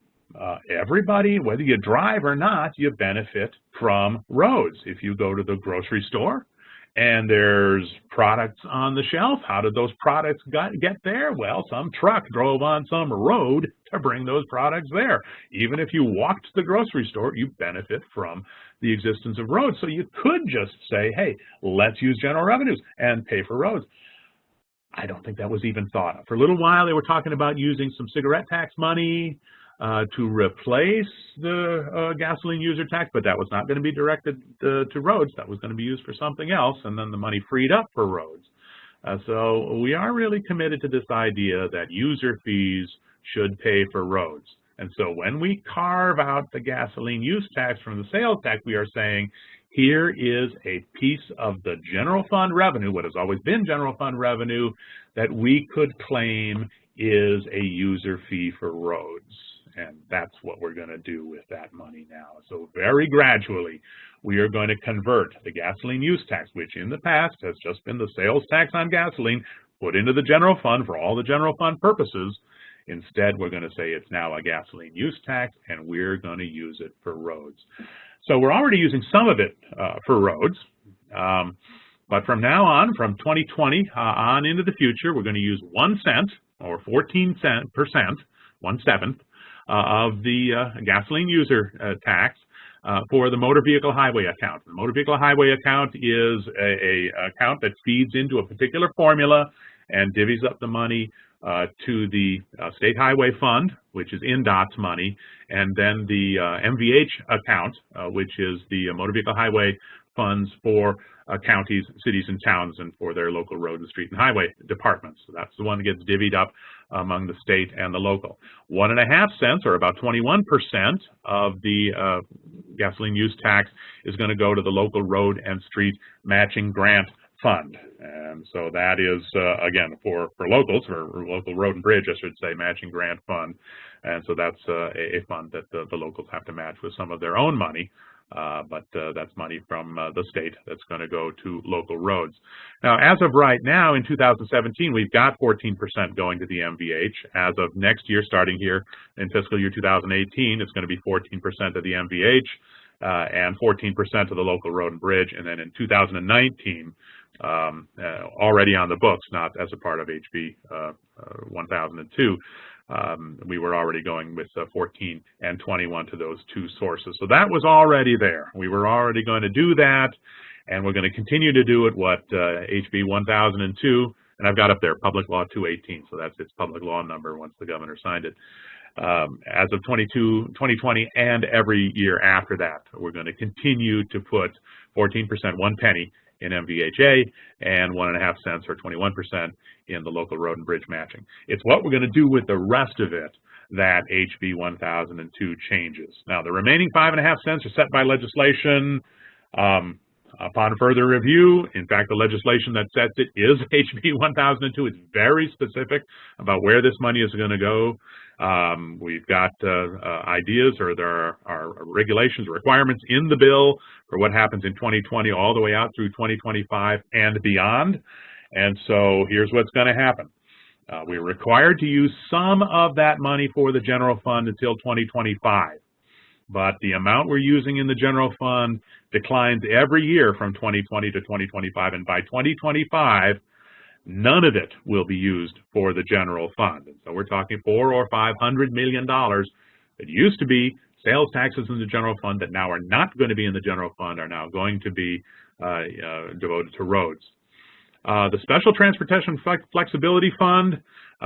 Everybody, whether you drive or not, you benefit from roads. If you go to the grocery store and there's products on the shelf, how did those products get there? Well, some truck drove on some road to bring those products there. Even if you walked to the grocery store, you benefit from the existence of roads. So you could just say, hey, let's use general revenues and pay for roads. I don't think that was even thought of. For a little while, they were talking about using some cigarette tax money to replace the gasoline user tax, but that was not going to be directed to roads. That was going to be used for something else, and then the money freed up for roads. So we are really committed to this idea that user fees should pay for roads. And so when we carve out the gasoline use tax from the sales tax, we are saying, here is a piece of the general fund revenue, what has always been general fund revenue, that we could claim is a user fee for roads. And that's what we're going to do with that money now. So very gradually, we are going to convert the gasoline use tax, which in the past has just been the sales tax on gasoline, put into the general fund for all the general fund purposes. Instead, we're going to say it's now a gasoline use tax, and we're going to use it for roads. So we're already using some of it for roads, but from now on, from 2020 on into the future, we're going to use 1 cent or 14%, 1/7 of the gasoline user tax for the motor vehicle highway account. The motor vehicle highway account is a account that feeds into a particular formula and divvies up the money to the State Highway Fund, which is INDOT's money, and then the MVH account, which is the Motor Vehicle Highway Funds for counties, cities, and towns, and for their local road and street and highway departments. So that's the one that gets divvied up among the state and the local. 1.5 cents, or about 21% of the gasoline use tax, is going to go to the local road and street matching grant fund. And so that is, again, for locals, or local road and bridge, I should say, matching grant fund. And so that's a fund that the locals have to match with some of their own money. But that's money from the state that's going to go to local roads. Now, as of right now, in 2017, we've got 14% going to the MVH. As of next year, starting here in fiscal year 2018, it's going to be 14% of the MVH and 14% of the local road and bridge. And then in 2019, already on the books, not as a part of HB 1002, we were already going with 14 and 21 to those two sources. So that was already there. We were already going to do that, and we're going to continue to do it, what HB 1002, and I've got up there, Public Law 218, so that's its public law number once the governor signed it. As of 2020 and every year after that, we're going to continue to put 14%, 1 penny, in MVHA and 1.5 cents or 21% in the local road and bridge matching. It's what we're going to do with the rest of it that HB 1002 changes. Now, the remaining 5.5 cents are set by legislation upon further review. In fact, the legislation that sets it is HB 1002. It's very specific about where this money is going to go. We've got ideas, or there are regulations or requirements in the bill for what happens in 2020 all the way out through 2025 and beyond. And so here's what's going to happen. We're required to use some of that money for the general fund until 2025. But the amount we're using in the general fund declines every year from 2020 to 2025. And by 2025, none of it will be used for the general fund. And so we're talking $400 or $500 million that used to be sales taxes in the general fund that now are not going to be in the general fund, are now going to be devoted to roads. The Special Transportation Flexibility Fund,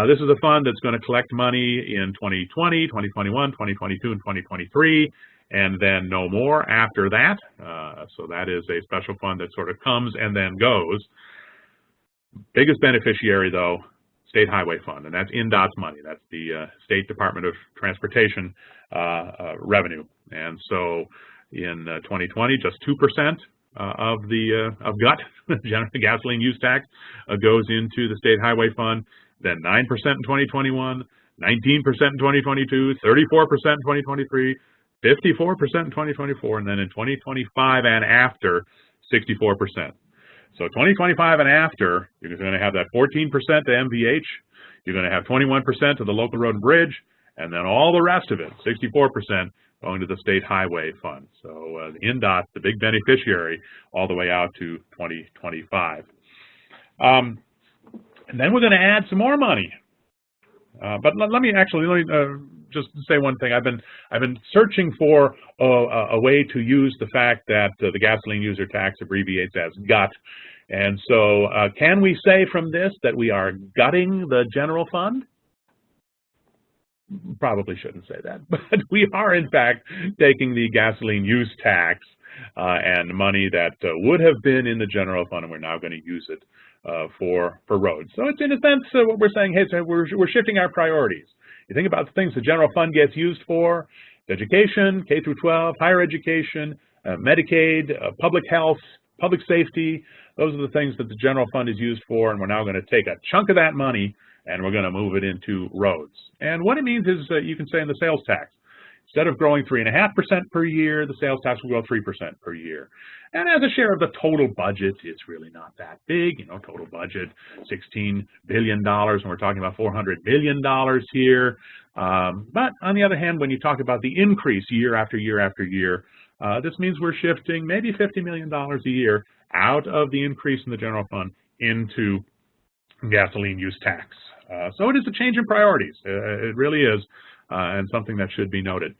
this is a fund that's going to collect money in 2020, 2021, 2022, and 2023, and then no more after that. So that is a special fund that sort of comes and then goes. Biggest beneficiary, though, State Highway Fund, and that's INDOT's money. That's the State Department of Transportation revenue. And so in 2020, just 2% of GUT, gasoline use tax, goes into the State Highway Fund, then 9% in 2021, 19% in 2022, 34% in 2023, 54% in 2024, and then in 2025 and after, 64%. So 2025 and after, you're going to have that 14% to MVH, you're going to have 21% to the local road and bridge, and then all the rest of it, 64%, going to the State Highway Fund. So INDOT, the big beneficiary, all the way out to 2025. And then we're going to add some more money. But let me just say one thing. I've been searching for a way to use the fact that the gasoline user tax abbreviates as GUT. And so can we say from this that we are gutting the general fund? Probably shouldn't say that, but we are in fact taking the gasoline use tax and money that would have been in the general fund, and we're now going to use it for roads. So it's in a sense what we're saying, hey, so we're shifting our priorities. You think about the things the general fund gets used for: education, K through 12, higher education, Medicaid, public health, public safety. Those are the things that the general fund is used for, and we're now going to take a chunk of that money and we're going to move it into roads. And what it means is you can say in the sales tax, instead of growing 3.5% per year, the sales tax will grow 3% per year. And as a share of the total budget, it's really not that big. You know, total budget, $16 billion, and we're talking about $400 billion here. But on the other hand, when you talk about the increase year after year after year, this means we're shifting maybe $50 million a year out of the increase in the general fund into gasoline use tax. So it is a change in priorities. It really is, and something that should be noted.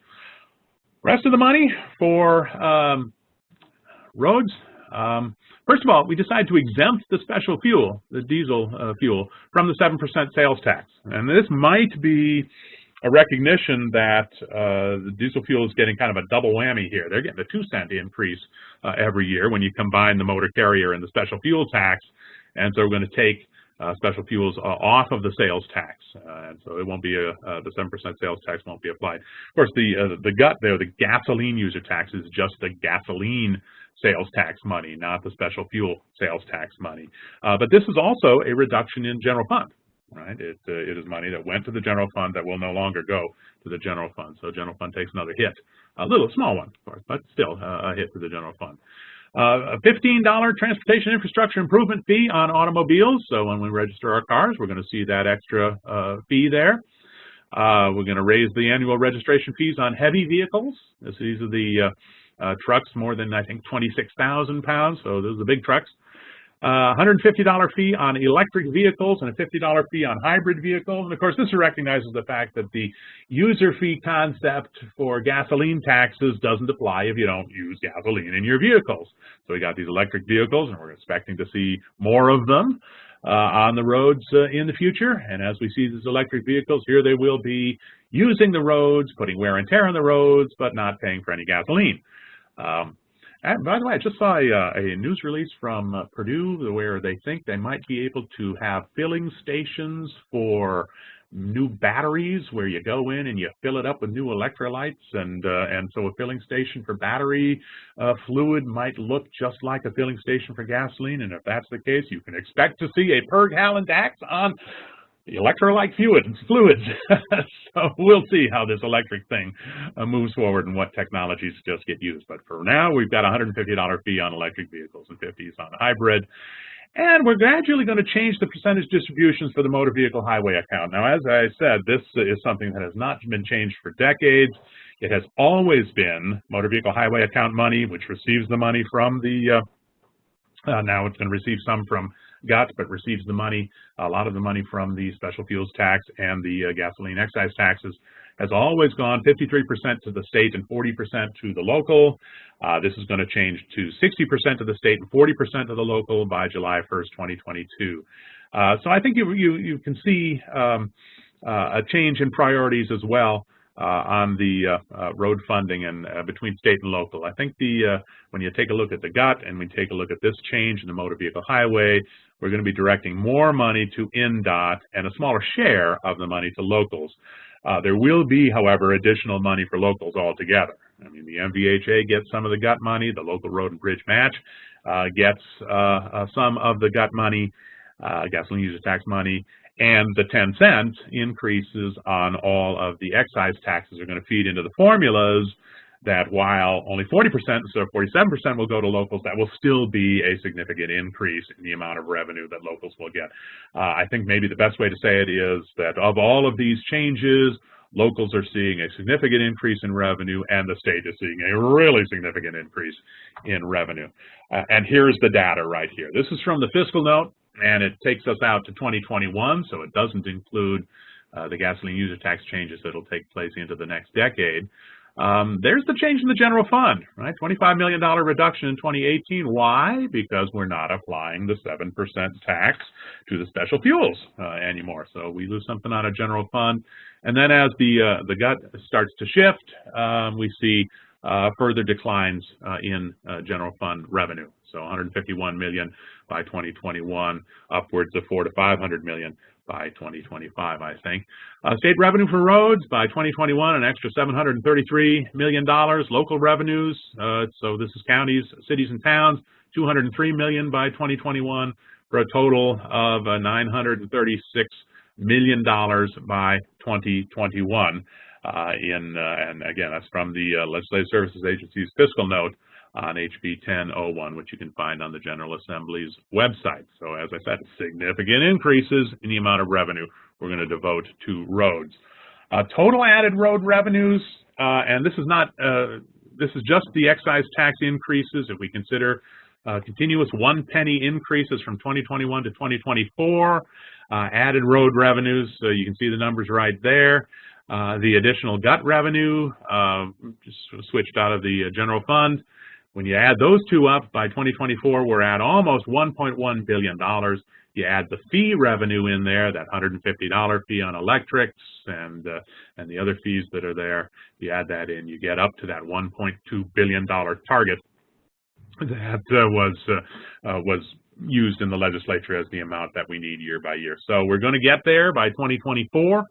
Rest of the money for roads. First of all, we decided to exempt the special fuel, the diesel fuel, from the 7% sales tax. And this might be a recognition that the diesel fuel is getting kind of a double whammy here. They're getting a 2-cent increase every year when you combine the motor carrier and the special fuel tax. And so we're going to take special fuels off of the sales tax, and so it won't be the 7% sales tax won't be applied. Of course, the GUT there, the gasoline user tax, is just the gasoline sales tax money, not the special fuel sales tax money. But this is also a reduction in general fund, right? It is money that went to the general fund that will no longer go to the general fund. So general fund takes another hit, a little small one, of course, but still a hit to the general fund. A $15 transportation infrastructure improvement fee on automobiles. So when we register our cars, we're going to see that extra fee there. We're going to raise the annual registration fees on heavy vehicles. These are the trucks more than, I think, 26,000 pounds. So those are the big trucks. $150 fee on electric vehicles and a $50 fee on hybrid vehicles. And of course, this recognizes the fact that the user fee concept for gasoline taxes doesn't apply if you don't use gasoline in your vehicles. So we got these electric vehicles, and we're expecting to see more of them on the roads in the future. And as we see these electric vehicles, here they will be using the roads, putting wear and tear on the roads, but not paying for any gasoline. And by the way, I just saw a news release from Purdue where they think they might be able to have filling stations for new batteries where you go in and you fill it up with new electrolytes, and so a filling station for battery fluid might look just like a filling station for gasoline. And if that's the case, you can expect to see a per gallon tax on electrolyte fluids. So we'll see how this electric thing moves forward and what technologies just get used. But for now, we've got a $150 fee on electric vehicles and 50s on hybrid. And we're gradually going to change the percentage distributions for the motor vehicle highway account. Now, as I said, this is something that has not been changed for decades. It has always been motor vehicle highway account money, which receives the money from the, now it's going to receive some from GUT, but receives the money, a lot of the money from the special fuels tax and the gasoline excise taxes, has always gone 53% to the state and 40% to the local. This is going to change to 60% to the state and 40% to the local by July 1st, 2022. So I think you can see a change in priorities as well on the road funding and between state and local. I think when you take a look at the GUT and we take a look at this change in the motor vehicle highway, we're going to be directing more money to INDOT and a smaller share of the money to locals. There will be, however, additional money for locals altogether. I mean, the MVHA gets some of the GUT money, the local road and bridge match gets some of the GUT money, gasoline user tax money, and the 10-cent increases on all of the excise taxes are going to feed into the formulas that while only 40% instead of 47% will go to locals, that will still be a significant increase in the amount of revenue that locals will get. I think maybe the best way to say it is that of all of these changes, locals are seeing a significant increase in revenue and the state is seeing a really significant increase in revenue. And here's the data right here. This is from the fiscal note, and it takes us out to 2021, so it doesn't include the gasoline user tax changes that will take place into the next decade. There's the change in the general fund, right? $25 million reduction in 2018. Why? Because we're not applying the 7% tax to the special fuels anymore. So we lose something on a general fund. And then as the GUT starts to shift, we see further declines in general fund revenue. So 151 million by 2021, upwards of 400 to 500 million by 2025, I think. State revenue for roads by 2021, an extra $733 million. Local revenues, so this is counties, cities, and towns, 203 million by 2021, for a total of $936 million by 2021. And again, that's from the Legislative Services Agency's fiscal note on HB 1001, which you can find on the General Assembly's website. So as I said, significant increases in the amount of revenue we're going to devote to roads. Total added road revenues, and this is not, this is just the excise tax increases. If we consider continuous 1 penny increases from 2021 to 2024, added road revenues, so you can see the numbers right there. The additional GUT revenue just switched out of the general fund. When you add those two up, by 2024, we're at almost $1.1 billion. You add the fee revenue in there, that $150 fee on electrics and the other fees that are there. You add that in, you get up to that $1.2 billion target that was used in the legislature as the amount that we need year by year. So we're going to get there by 2024.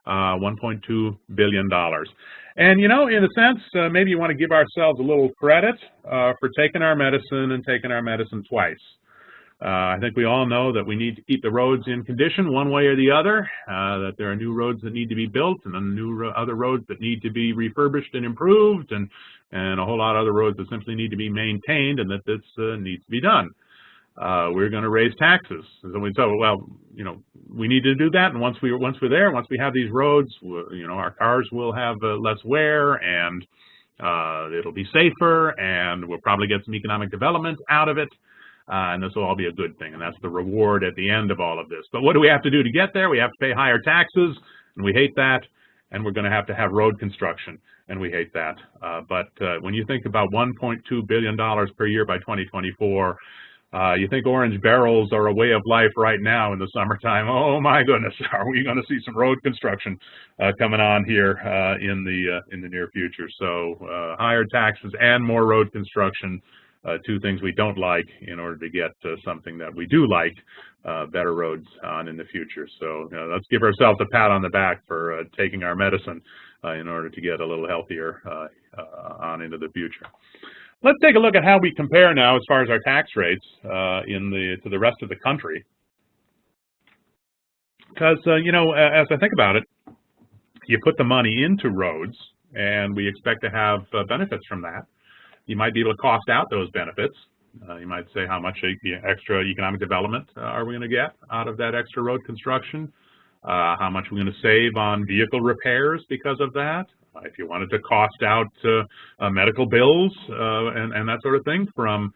$1.2 billion. And, you know, in a sense, maybe you want to give ourselves a little credit for taking our medicine and taking our medicine twice. I think we all know that we need to keep the roads in condition one way or the other, that there are new roads that need to be built and then other roads that need to be refurbished and improved and a whole lot of other roads that simply need to be maintained and that this needs to be done. We're going to raise taxes. So we thought, well, you know, we need to do that. And once we're there, once we have these roads, you know, our cars will have less wear and it'll be safer and we'll probably get some economic development out of it. And this will all be a good thing. And that's the reward at the end of all of this. But what do we have to do to get there? We have to pay higher taxes, and we hate that. And we're going to have road construction, and we hate that. But when you think about $1.2 billion per year by 2024, you think orange barrels are a way of life right now in the summertime. Oh my goodness, are we going to see some road construction coming on here in the near future? So higher taxes and more road construction, two things we don't like in order to get something that we do like, better roads on in the future. So let's give ourselves a pat on the back for taking our medicine in order to get a little healthier on into the future. Let's take a look at how we compare now as far as our tax rates to the rest of the country. Because, you know, as I think about it, you put the money into roads, and we expect to have benefits from that. You might be able to cost out those benefits, You might say, how much extra economic development are we going to get out of that extra road construction? How much are we going to save on vehicle repairs because of that? If you wanted to cost out medical bills and that sort of thing from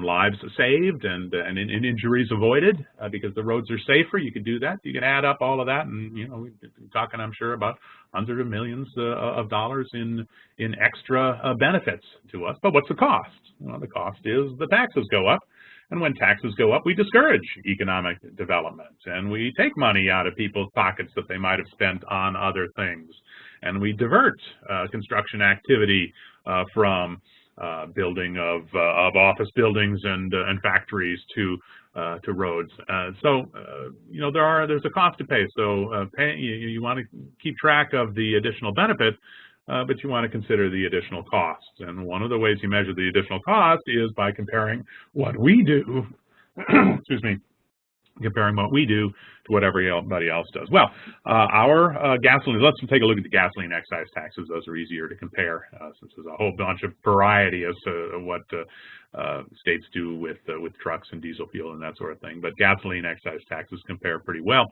lives saved and injuries avoided because the roads are safer, you could do that. You can add up all of that, and we're talking, I'm sure, about hundreds of millions of dollars in extra benefits to us. But what's the cost? Well, the cost is the taxes go up. And when taxes go up, we discourage economic development, and we take money out of people's pockets that they might have spent on other things, and we divert construction activity from building of office buildings and factories to roads. There's a cost to pay. So you want to keep track of the additional benefit, but you want to consider the additional costs. And one of the ways you measure the additional cost is by comparing what we do, excuse me, comparing what we do to what everybody else does. Well, our gasoline, let's take a look at the gasoline excise taxes. Those are easier to compare since there's a whole bunch of variety as to what states do with trucks and diesel fuel and that sort of thing. But gasoline excise taxes compare pretty well.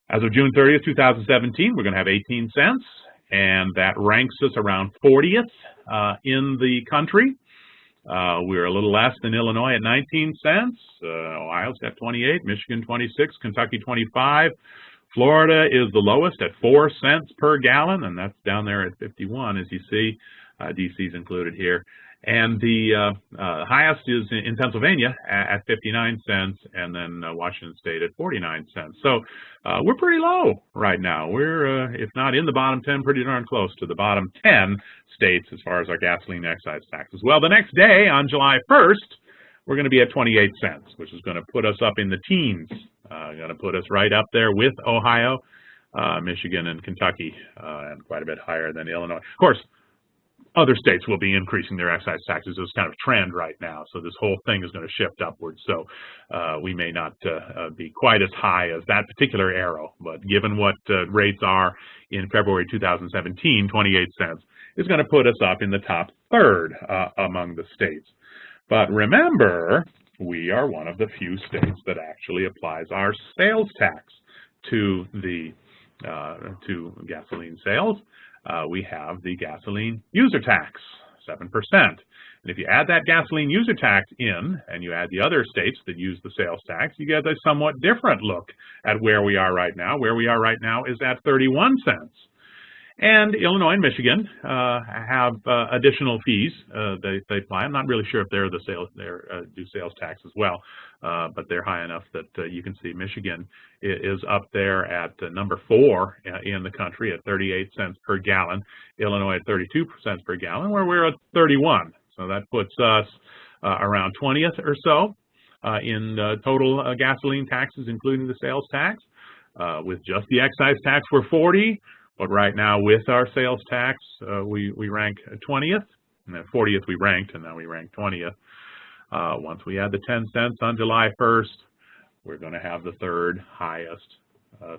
As of June 30th, 2017, we're going to have 18 cents. And that ranks us around 40th in the country. We're a little less than Illinois at 19 cents. Ohio's got 28, Michigan 26, Kentucky 25. Florida is the lowest at 4 cents per gallon, and that's down there at 51, as you see. DC's included here. And the highest is in Pennsylvania at 59 cents, and then Washington State at 49 cents. So we're pretty low right now. We're, if not in the bottom 10, pretty darn close to the bottom 10 states as far as our gasoline excise taxes. Well, the next day, on July 1st, we're going to be at 28 cents, which is going to put us up in the teens. Going to put us right up there with Ohio, Michigan, and Kentucky, and quite a bit higher than Illinois. Of course, other states will be increasing their excise taxes. It's kind of a trend right now, so this whole thing is going to shift upwards. So we may not be quite as high as that particular arrow, but given what rates are in February 2017, 28 cents is going to put us up in the top third among the states. But remember, we are one of the few states that actually applies our sales tax to the to gasoline sales. We have the gasoline user tax, 7%. And if you add that gasoline user tax in, and you add the other states that use the sales tax, you get a somewhat different look at where we are right now. Where we are right now is at 31 cents. And Illinois and Michigan have additional fees they apply. I'm not really sure if they're do sales tax as well, but they're high enough that you can see Michigan is up there at number 4 in the country at 38 cents per gallon. Illinois at 32 cents per gallon, where we're at 31. So that puts us around 20th or so in total gasoline taxes, including the sales tax. With just the excise tax, we're 40. But right now, with our sales tax, we rank 20th, and then 40th we ranked, and now we rank 20th. Once we add the 10 cents on July 1st, we're going to have the third highest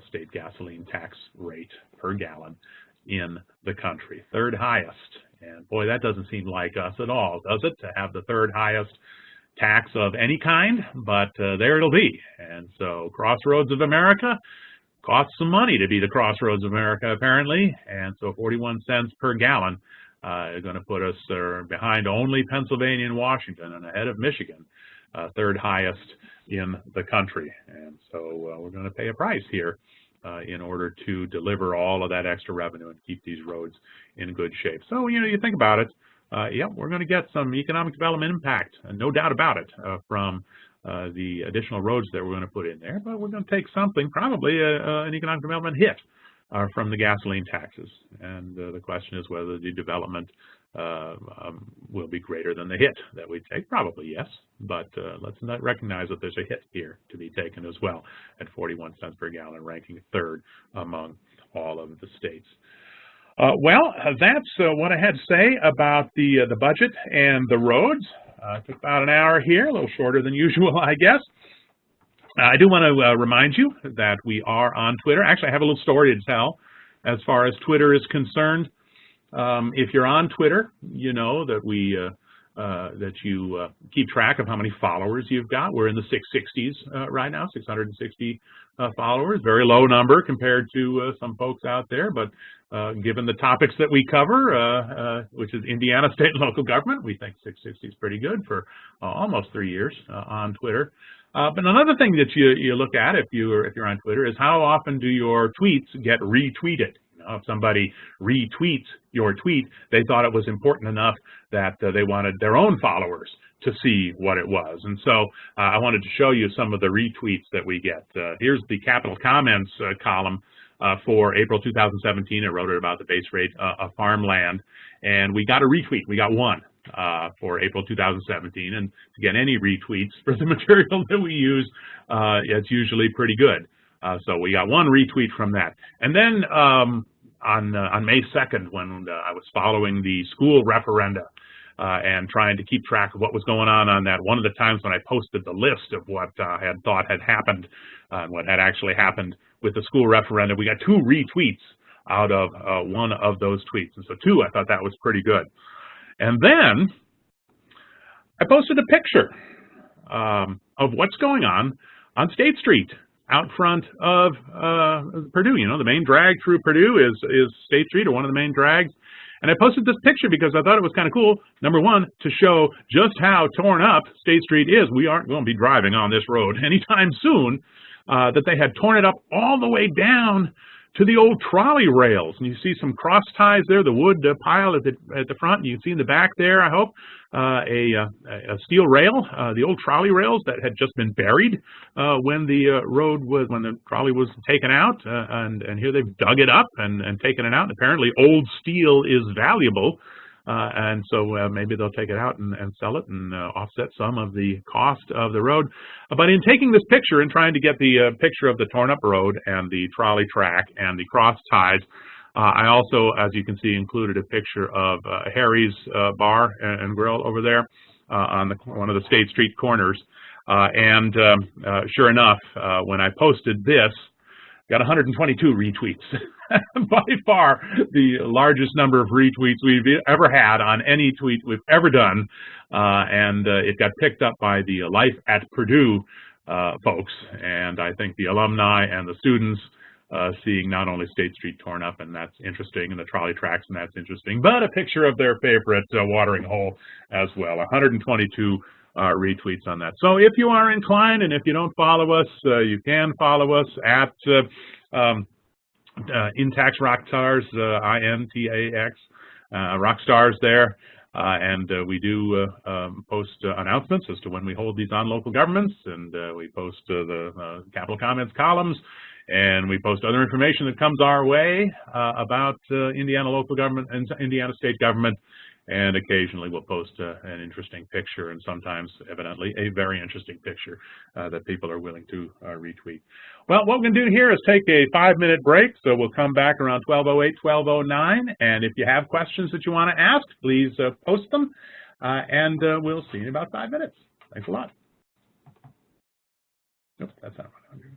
state gasoline tax rate per gallon in the country. Third highest. And boy, that doesn't seem like us at all, does it, to have the third highest tax of any kind? But there it'll be. And so, Crossroads of America costs some money to be the Crossroads of America, apparently, and so 41 cents per gallon is going to put us behind only Pennsylvania and Washington and ahead of Michigan, third highest in the country. And so we're going to pay a price here in order to deliver all of that extra revenue and keep these roads in good shape. So, you think about it, yeah, we're going to get some economic development impact, no doubt about it, from the additional roads that we're going to put in there, but we're going to take something, probably an economic development hit from the gasoline taxes. And the question is whether the development will be greater than the hit that we take. Probably yes, but let's not recognize that there's a hit here to be taken as well at 41 cents per gallon, ranking third among all of the states. Well, that's what I had to say about the budget and the roads. It took about an hour here, a little shorter than usual, I guess. I do want to remind you that we are on Twitter. Actually, I have a little story to tell as far as Twitter is concerned. If you're on Twitter, you know that we keep track of how many followers you've got. We're in the 660s right now, 660 followers. Very low number compared to some folks out there, but given the topics that we cover, which is Indiana state and local government, we think 660 is pretty good for almost 3 years on Twitter. But another thing that you look at if you're on Twitter is how often do your tweets get retweeted. If somebody retweets your tweet, they thought it was important enough that they wanted their own followers to see what it was. And so I wanted to show you some of the retweets that we get. Here's the capital comments column for April 2017. I wrote it about the base rate of farmland, and we got a retweet. We got one for April 2017. And to get any retweets for the material that we use, it's usually pretty good. So we got one retweet from that. And then on May 2nd, when I was following the school referenda and trying to keep track of what was going on that, one of the times when I posted the list of what I had thought had happened, what had actually happened with the school referenda, we got 2 retweets out of one of those tweets. And so 2, I thought that was pretty good. And then I posted a picture of what's going on State Street, out front of Purdue. You know, the main drag through Purdue is State Street, or one of the main drags. And I posted this picture because I thought it was kind of cool, number one, to show just how torn up State Street is. We aren't going to be driving on this road anytime soon, that they had torn it up all the way down to the old trolley rails. And you see some cross ties there, the wood pile at the front, and you can see in the back there, I hope, a steel rail, the old trolley rails that had just been buried when the trolley was taken out, and here they've dug it up and taken it out. And apparently old steel is valuable, and so maybe they'll take it out and sell it and offset some of the cost of the road. But in taking this picture and trying to get the picture of the torn up road and the trolley track and the cross ties, I also, as you can see, included a picture of Harry's Bar and Grill over there on one of the State Street corners. Sure enough, when I posted this, got 122 retweets. By far the largest number of retweets we've ever had on any tweet we've ever done. It got picked up by the Life at Purdue folks. And I think the alumni and the students seeing not only State Street torn up, and that's interesting, and the trolley tracks, and that's interesting, but a picture of their favorite watering hole as well. 122 retweets on that. So if you are inclined, and if you don't follow us, you can follow us at Intax Rockstars, INTAX, Rockstars there. We do post announcements as to when we hold these on local governments, and we post the capital comments columns, and we post other information that comes our way about Indiana local government and Indiana state government. And occasionally we'll post an interesting picture, and sometimes, evidently, a very interesting picture that people are willing to retweet. Well, what we're going to do here is take a 5-minute break, so we'll come back around 12:08, 12:09, and if you have questions that you want to ask, please post them, and we'll see you in about 5 minutes. Thanks a lot. Nope, that's not what I'm doing.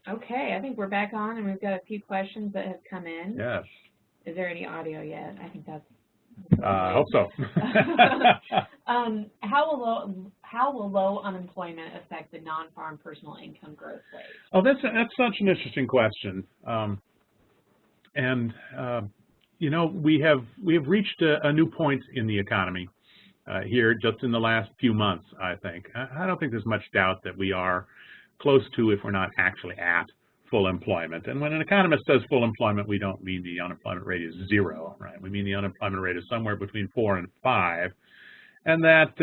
Okay, I think we're back on, and we've got a few questions that have come in. Yes. Is there any audio yet? I think that's. I hope so. How will low unemployment affect the non-farm personal income growth rate? Oh, that's such an interesting question. You know, we have reached a new point in the economy here just in the last few months, I think. I don't think there's much doubt that we are close to, if we're not actually at, full employment. And when an economist says full employment, we don't mean the unemployment rate is 0, right? We mean the unemployment rate is somewhere between 4 and 5, and that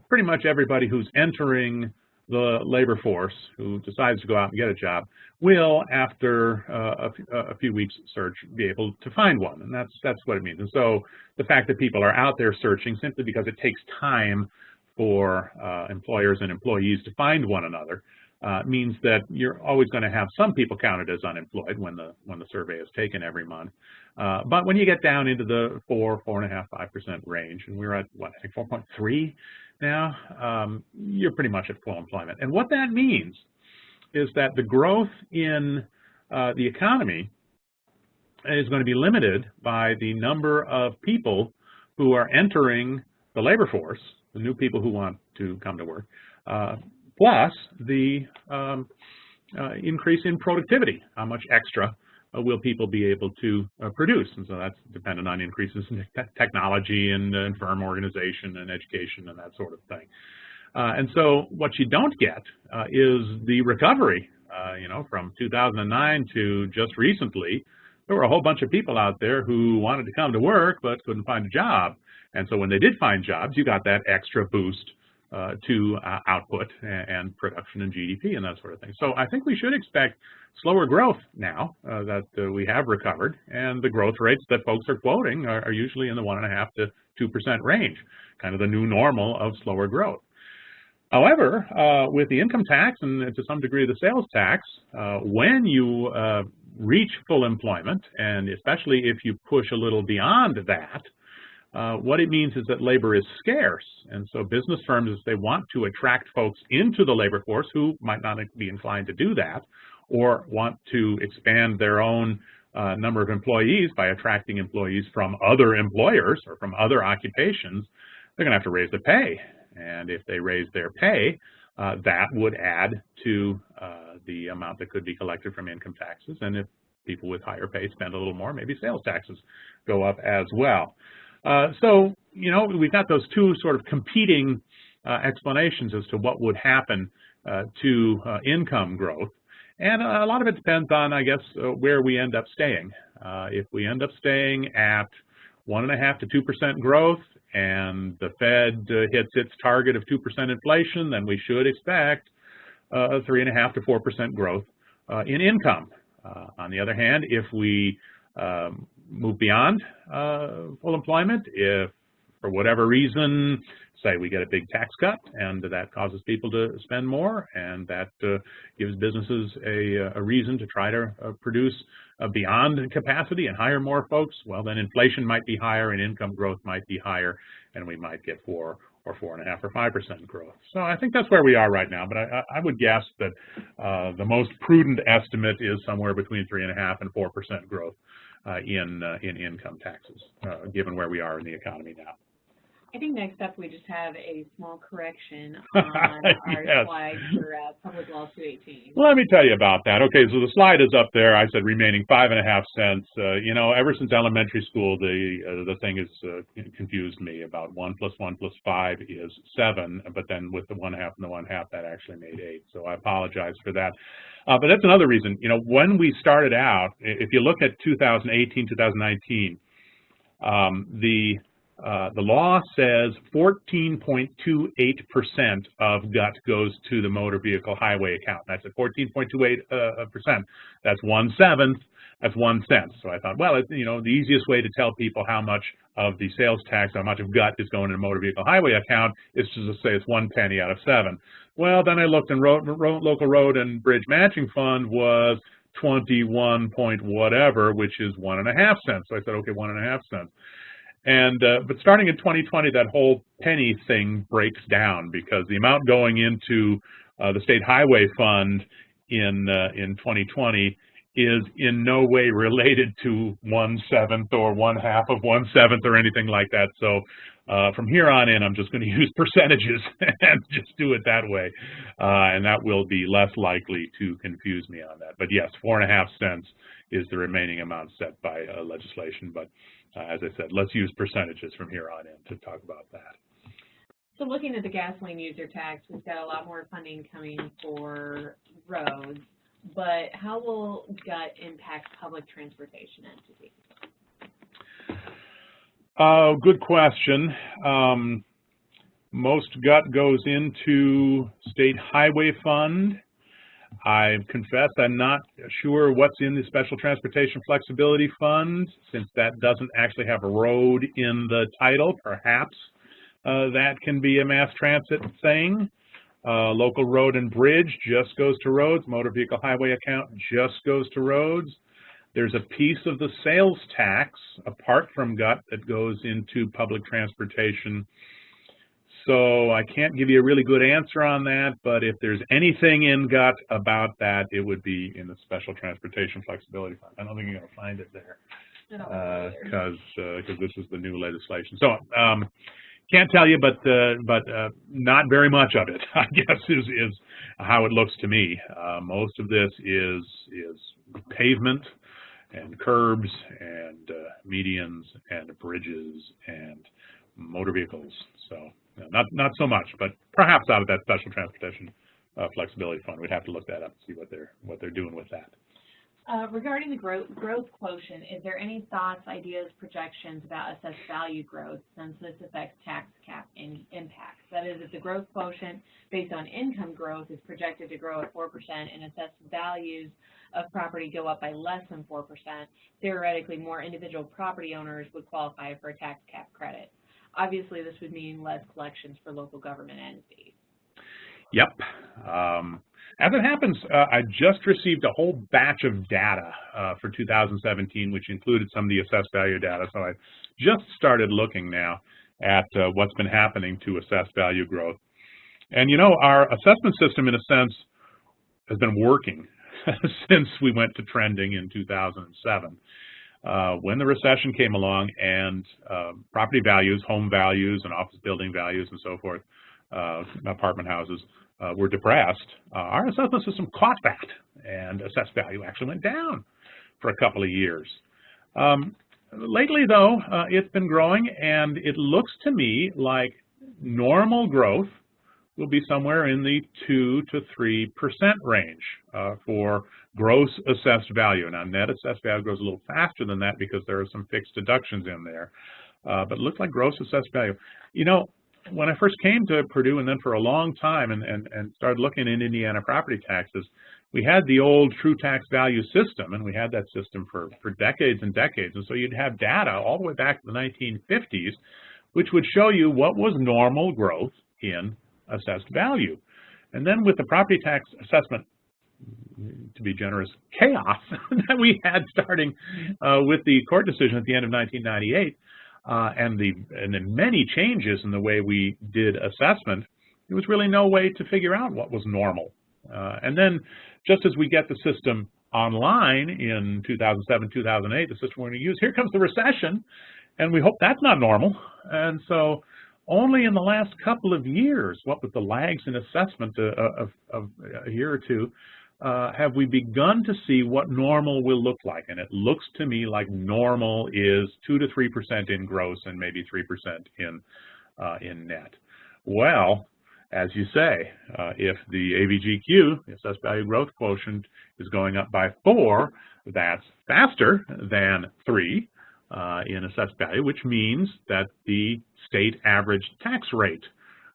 pretty much everybody who's entering the labor force, who decides to go out and get a job, will, after a few weeks search, be able to find one, and that's what it means. And so the fact that people are out there searching simply because it takes time for employers and employees to find one another means that you're always going to have some people counted as unemployed when the survey is taken every month. But when you get down into the 4.5%, 5% range, and we're at what, I think 4.3 now, you're pretty much at full employment. And what that means is that the growth in the economy is going to be limited by the number of people who are entering the labor force, the new people who want to come to work, plus the increase in productivity. How much extra will people be able to produce? And so that's dependent on increases in technology and firm organization and education and that sort of thing. And so what you don't get is the recovery. You know, from 2009 to just recently, there were a whole bunch of people out there who wanted to come to work but couldn't find a job. And so when they did find jobs, you got that extra boost to output and production and GDP and that sort of thing. So I think we should expect slower growth now that we have recovered, and the growth rates that folks are quoting are usually in the 1.5% to 2% range, kind of the new normal of slower growth. However, with the income tax and to some degree the sales tax, when you reach full employment, and especially if you push a little beyond that, what it means is that labor is scarce, and so business firms, if they want to attract folks into the labor force who might not be inclined to do that, or want to expand their own number of employees by attracting employees from other employers or from other occupations, they're going to have to raise their pay. And if they raise their pay, that would add to the amount that could be collected from income taxes. And if people with higher pay spend a little more, maybe sales taxes go up as well. So, you know, we've got those two sort of competing explanations as to what would happen to income growth. And a lot of it depends on, I guess, where we end up staying. If we end up staying at 1.5% to 2% growth and the Fed hits its target of 2% inflation, then we should expect 3.5% to 4% growth in income. On the other hand, if we move beyond full employment, if for whatever reason, say we get a big tax cut and that causes people to spend more, and that gives businesses a reason to try to produce beyond capacity and hire more folks, well, then inflation might be higher and income growth might be higher, and we might get 4 or 4.5 or 5% growth. So I think that's where we are right now, but I would guess that the most prudent estimate is somewhere between 3.5% and 4% growth in income taxes, given where we are in the economy now. I think next up we just have a small correction on our yes. slide for Public Law 218. Let me tell you about that. Okay, so the slide is up there. I said remaining 5.5 cents. You know, ever since elementary school, the thing has confused me about 1 plus 1 plus 5 is 7, but then with the 1/2 and the 1/2, that actually made 8. So I apologize for that. But that's another reason. You know, when we started out, if you look at 2018, 2019, the law says 14.28% of GUT goes to the motor vehicle highway account. That's at 14.28%. That's 1/7. That's 1 cent. So I thought, well, you know, the easiest way to tell people how much of the sales tax, how much of GUT is going in a motor vehicle highway account is to just say it's 1 penny out of 7. Well, then I looked, and local road and bridge matching fund was 21 point whatever, which is 1.5 cents. So I said, okay, 1.5 cents. And but starting in 2020, that whole penny thing breaks down, because the amount going into the state highway fund in 2020 is in no way related to 1/7 or 1/2 of 1/7 or anything like that. So from here on in, I'm just going to use percentages and just do it that way. And that will be less likely to confuse me on that. But yes, 4.5 cents is the remaining amount set by legislation. But as I said, let's use percentages from here on in to talk about that. So looking at the gasoline user tax, we've got a lot more funding coming for roads, but how will GUT impact public transportation entities? Good question. Most GUT goes into State Highway Fund. I confess I'm not sure what's in the Special Transportation Flexibility Fund, since that doesn't actually have a road in the title. Perhaps that can be a mass transit thing. Local road and bridge just goes to roads. Motor vehicle highway account just goes to roads. There's a piece of the sales tax apart from GUT that goes into public transportation. So I can't give you a really good answer on that, but if there's anything in GUT about that, it would be in the Special Transportation Flexibility Fund. I don't think you're going to find it there because this is the new legislation. So can't tell you, but not very much of it, I guess, is how it looks to me. Most of this is pavement and curbs and medians and bridges and motor vehicles. So not so much, but perhaps out of that Special Transportation Flexibility Fund. We'd have to look that up and see what they're doing with that. Regarding the growth quotient, is there any thoughts, ideas, projections about assessed value growth, since this affects tax cap impacts? That is, if the growth quotient based on income growth is projected to grow at 4% and assessed values of property go up by less than 4%, theoretically more individual property owners would qualify for a tax cap credit. Obviously, this would mean less collections for local government entities. Yep. As it happens, I just received a whole batch of data for 2017, which included some of the assessed value data. So I just started looking now at what's been happening to assessed value growth. And you know, our assessment system, in a sense, has been working since we went to trending in 2007. When the recession came along and property values, home values, and office building values and so forth, apartment houses, were depressed, our assessment system caught that, and assessed value actually went down for a couple of years. Lately, though, it's been growing, and it looks to me like normal growth will be somewhere in the 2 to 3% range for gross assessed value. Now, net assessed value grows a little faster than that because there are some fixed deductions in there, but it looks like gross assessed value. You know, when I first came to Purdue, and then for a long time, and started looking in Indiana property taxes, we had the old true tax value system, and we had that system for decades and decades. And so you'd have data all the way back to the 1950s, which would show you what was normal growth in assessed value. And then with the property tax assessment, to be generous, chaos that we had starting with the court decision at the end of 1998, and the many changes in the way we did assessment, there was really no way to figure out what was normal. And then just as we get the system online in 2007, 2008, the system we're going to use, here comes the recession, and we hope that's not normal. And so only in the last couple of years, what with the lags in assessment of a year or two, have we begun to see what normal will look like. And it looks to me like normal is 2 to 3% in gross and maybe 3% in net. Well, as you say, if the AVGQ, the assessed value growth quotient, is going up by 4, that's faster than 3 in assessed value, which means that the state average tax rate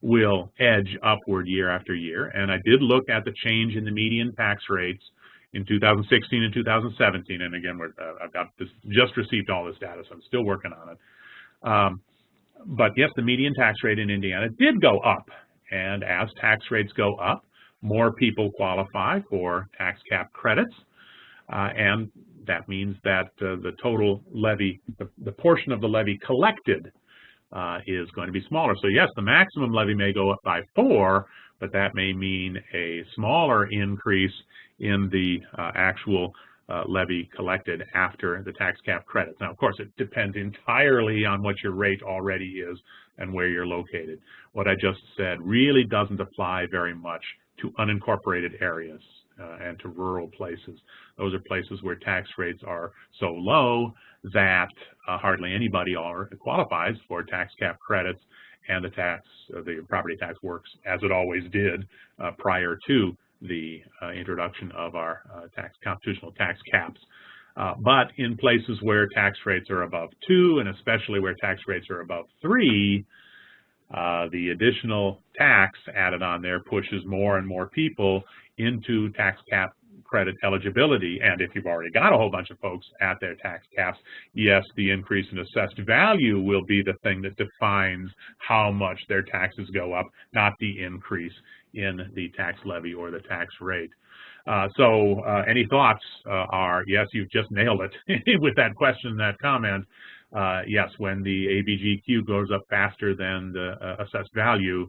will edge upward year after year. And I did look at the change in the median tax rates in 2016 and 2017. And again, I've got this, just received all this data, so I'm still working on it. But yes, the median tax rate in Indiana did go up. And as tax rates go up, more people qualify for tax cap credits. And that means that the total levy, the portion of the levy collected is going to be smaller. So yes, the maximum levy may go up by 4, but that may mean a smaller increase in the actual levy collected after the tax cap credits. Now, of course, it depends entirely on what your rate already is and where you're located. What I just said really doesn't apply very much to unincorporated areas and to rural places. Those are places where tax rates are so low that hardly anybody qualifies for tax cap credits, and the property tax works as it always did prior to the introduction of our constitutional tax caps. But in places where tax rates are above 2, and especially where tax rates are above 3, the additional tax added on there pushes more and more people into tax cap credit eligibility. And if you've already got a whole bunch of folks at their tax caps, yes, the increase in assessed value will be the thing that defines how much their taxes go up, not the increase in the tax levy or the tax rate. So any thoughts are, yes, you've just nailed it with that question, that comment. Yes, when the ABGQ goes up faster than the assessed value,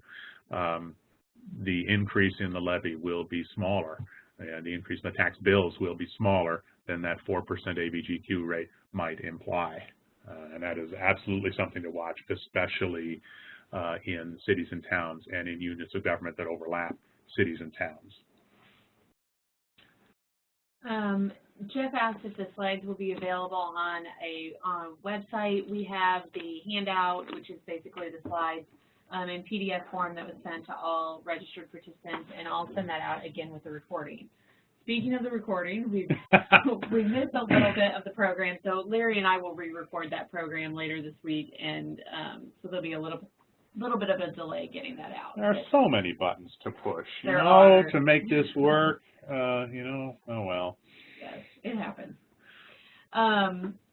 the increase in the levy will be smaller. The increase in the tax bills will be smaller than that 4% ABGQ rate might imply. And that is absolutely something to watch, especially in cities and towns and in units of government that overlap cities and towns. Jeff asked if the slides will be available on a website. We have the handout, which is basically the slides, in PDF form that was sent to all registered participants, and I'll send that out again with the recording. Speaking of the recording, we've missed a little bit of the program, so Larry and I will re-record that program later this week, and so there'll be a little bit of a delay getting that out. There are so many buttons to push, to make this work, oh well. Yes, it happens.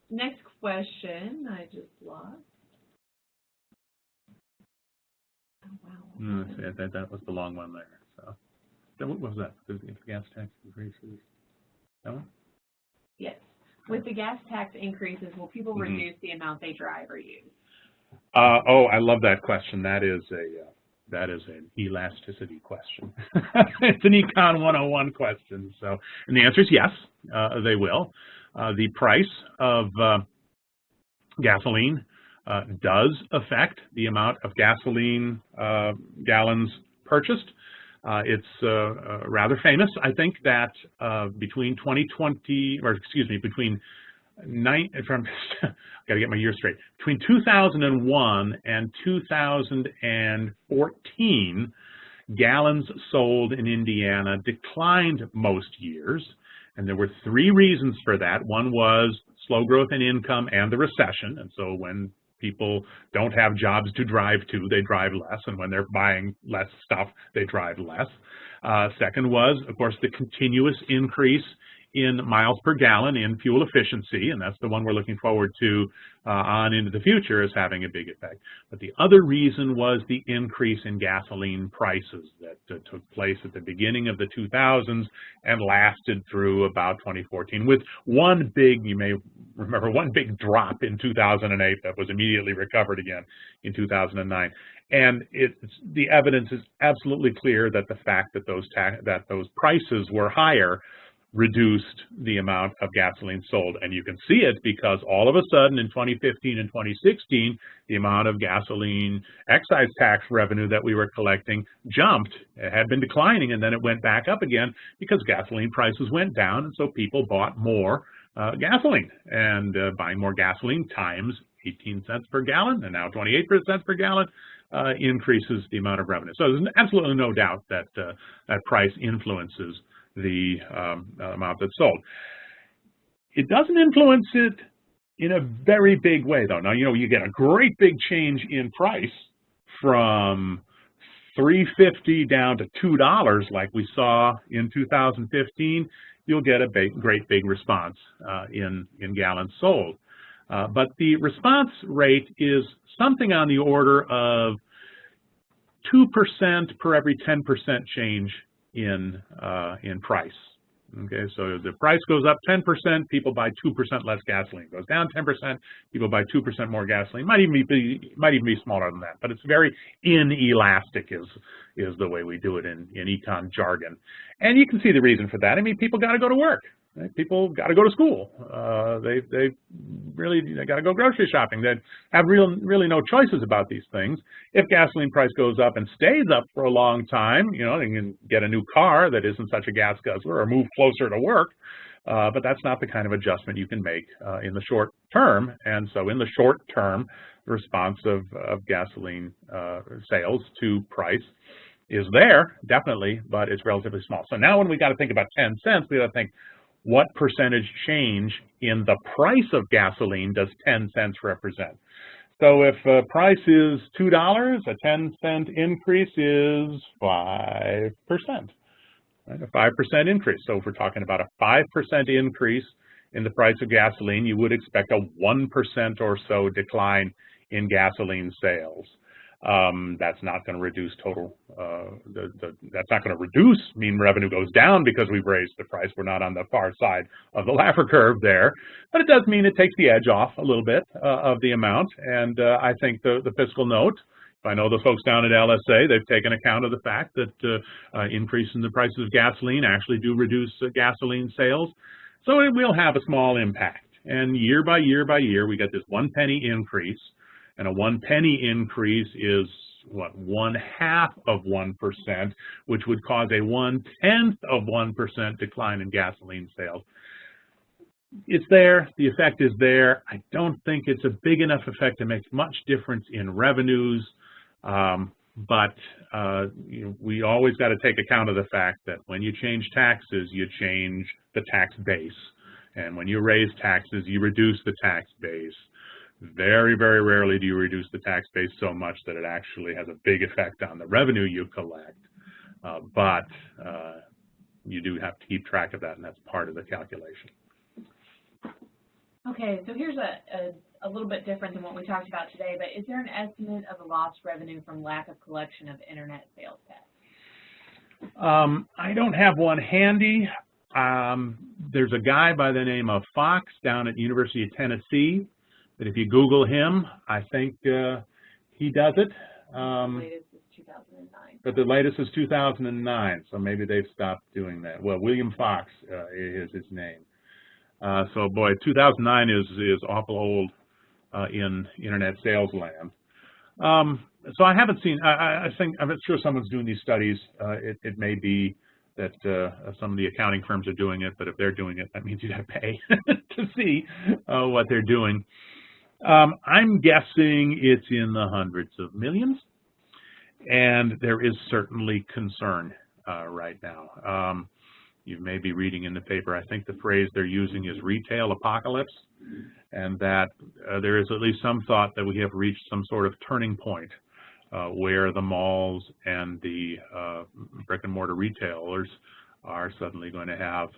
Next question, I just lost. Oh, wow. That was the long one there. So, what was that? The gas tax increases? That one? Yes. With the gas tax increases, will people reduce the amount they drive or use? Oh, I love that question. That is an elasticity question. It's an Econ 101 question. So, and the answer is yes, they will. The price of gasoline does affect the amount of gasoline gallons purchased. It's rather famous, I think, that between 2020, or excuse me, got to get my year straight. Between 2001 and 2014, gallons sold in Indiana declined most years, and there were 3 reasons for that. One was slow growth in income and the recession, and so when people don't have jobs to drive to, they drive less, and when they're buying less stuff, they drive less. Second was, of course, the continuous increase in miles per gallon in fuel efficiency, and that's the one we're looking forward to on into the future as having a big effect. But the other reason was the increase in gasoline prices that took place at the beginning of the 2000s and lasted through about 2014, with one big, you may remember, one big drop in 2008 that was immediately recovered again in 2009. And the evidence is absolutely clear that the fact that those prices were higher reduced the amount of gasoline sold. And you can see it because all of a sudden in 2015 and 2016, the amount of gasoline excise tax revenue that we were collecting jumped. It had been declining, and then it went back up again because gasoline prices went down, and so people bought more gasoline. And buying more gasoline times 18 cents per gallon, and now 28 cents per gallon, increases the amount of revenue. So there's absolutely no doubt that that price influences the amount that's sold. It doesn't influence it in a very big way, though. Now, you get a great big change in price from $3.50 down to $2 like we saw in 2015. You'll get a great big response in gallons sold. But the response rate is something on the order of 2% per every 10% change in price. Okay, so the price goes up 10%, people buy 2% less gasoline. Goes down 10%, people buy 2% more gasoline. Might even be smaller than that, but it's very inelastic is the way we do it in econ jargon. And you can see the reason for that. I mean, people got to go to work. Right? People got to go to school. They got to go grocery shopping. They have really no choices about these things. If gasoline price goes up and stays up for a long time, you know, they can get a new car that isn't such a gas guzzler or move closer to work. But that's not the kind of adjustment you can make in the short term. And so in the short term, the response of gasoline sales to price is there, definitely, but it's relatively small. So now when we got to think about 10 cents, we got to think, what percentage change in the price of gasoline does 10 cents represent? So if price is $2, a 10-cent increase is 5%, right? A 5% increase. So if we're talking about a 5% increase in the price of gasoline, you would expect a 1% or so decline in gasoline sales. That's not going to reduce total, that's not going to mean revenue goes down because we've raised the price. We're not on the far side of the Laffer curve there, but it does mean it takes the edge off a little bit of the amount. And I think the fiscal note, I know the folks down at LSA, they've taken account of the fact that increase in the prices of gasoline actually do reduce gasoline sales. So it will have a small impact. And year by year by year, we get this 1 penny increase. And a 1 penny increase is, what, 0.5%, which would cause a 0.1% decline in gasoline sales. It's there. The effect is there. I don't think it's a big enough effect to make much difference in revenues. But you know, we always got to take account of the fact that when you change taxes, you change the tax base. And when you raise taxes, you reduce the tax base. Very, very rarely do you reduce the tax base so much that it actually has a big effect on the revenue you collect. But you do have to keep track of that, and that's part of the calculation. Okay, so here's a little bit different than what we talked about today, but is there an estimate of the lost revenue from lack of collection of internet sales tax? I don't have one handy. There's a guy by the name of Fox down at University of Tennessee. But if you Google him, I think he does it. The latest is 2009. But the latest is 2009, so maybe they've stopped doing that. Well, William Fox is his name. So, boy, 2009 is awful old in internet sales land. So I haven't seen. I'm sure someone's doing these studies. It may be that some of the accounting firms are doing it, but if they're doing it, that means you'd have to pay to see what they're doing. I'm guessing it's in the hundreds of millions, and there is certainly concern right now. You may be reading in the paper, I think the phrase they're using is retail apocalypse, and that there is at least some thought that we have reached some sort of turning point where the malls and the brick and mortar retailers are suddenly going to have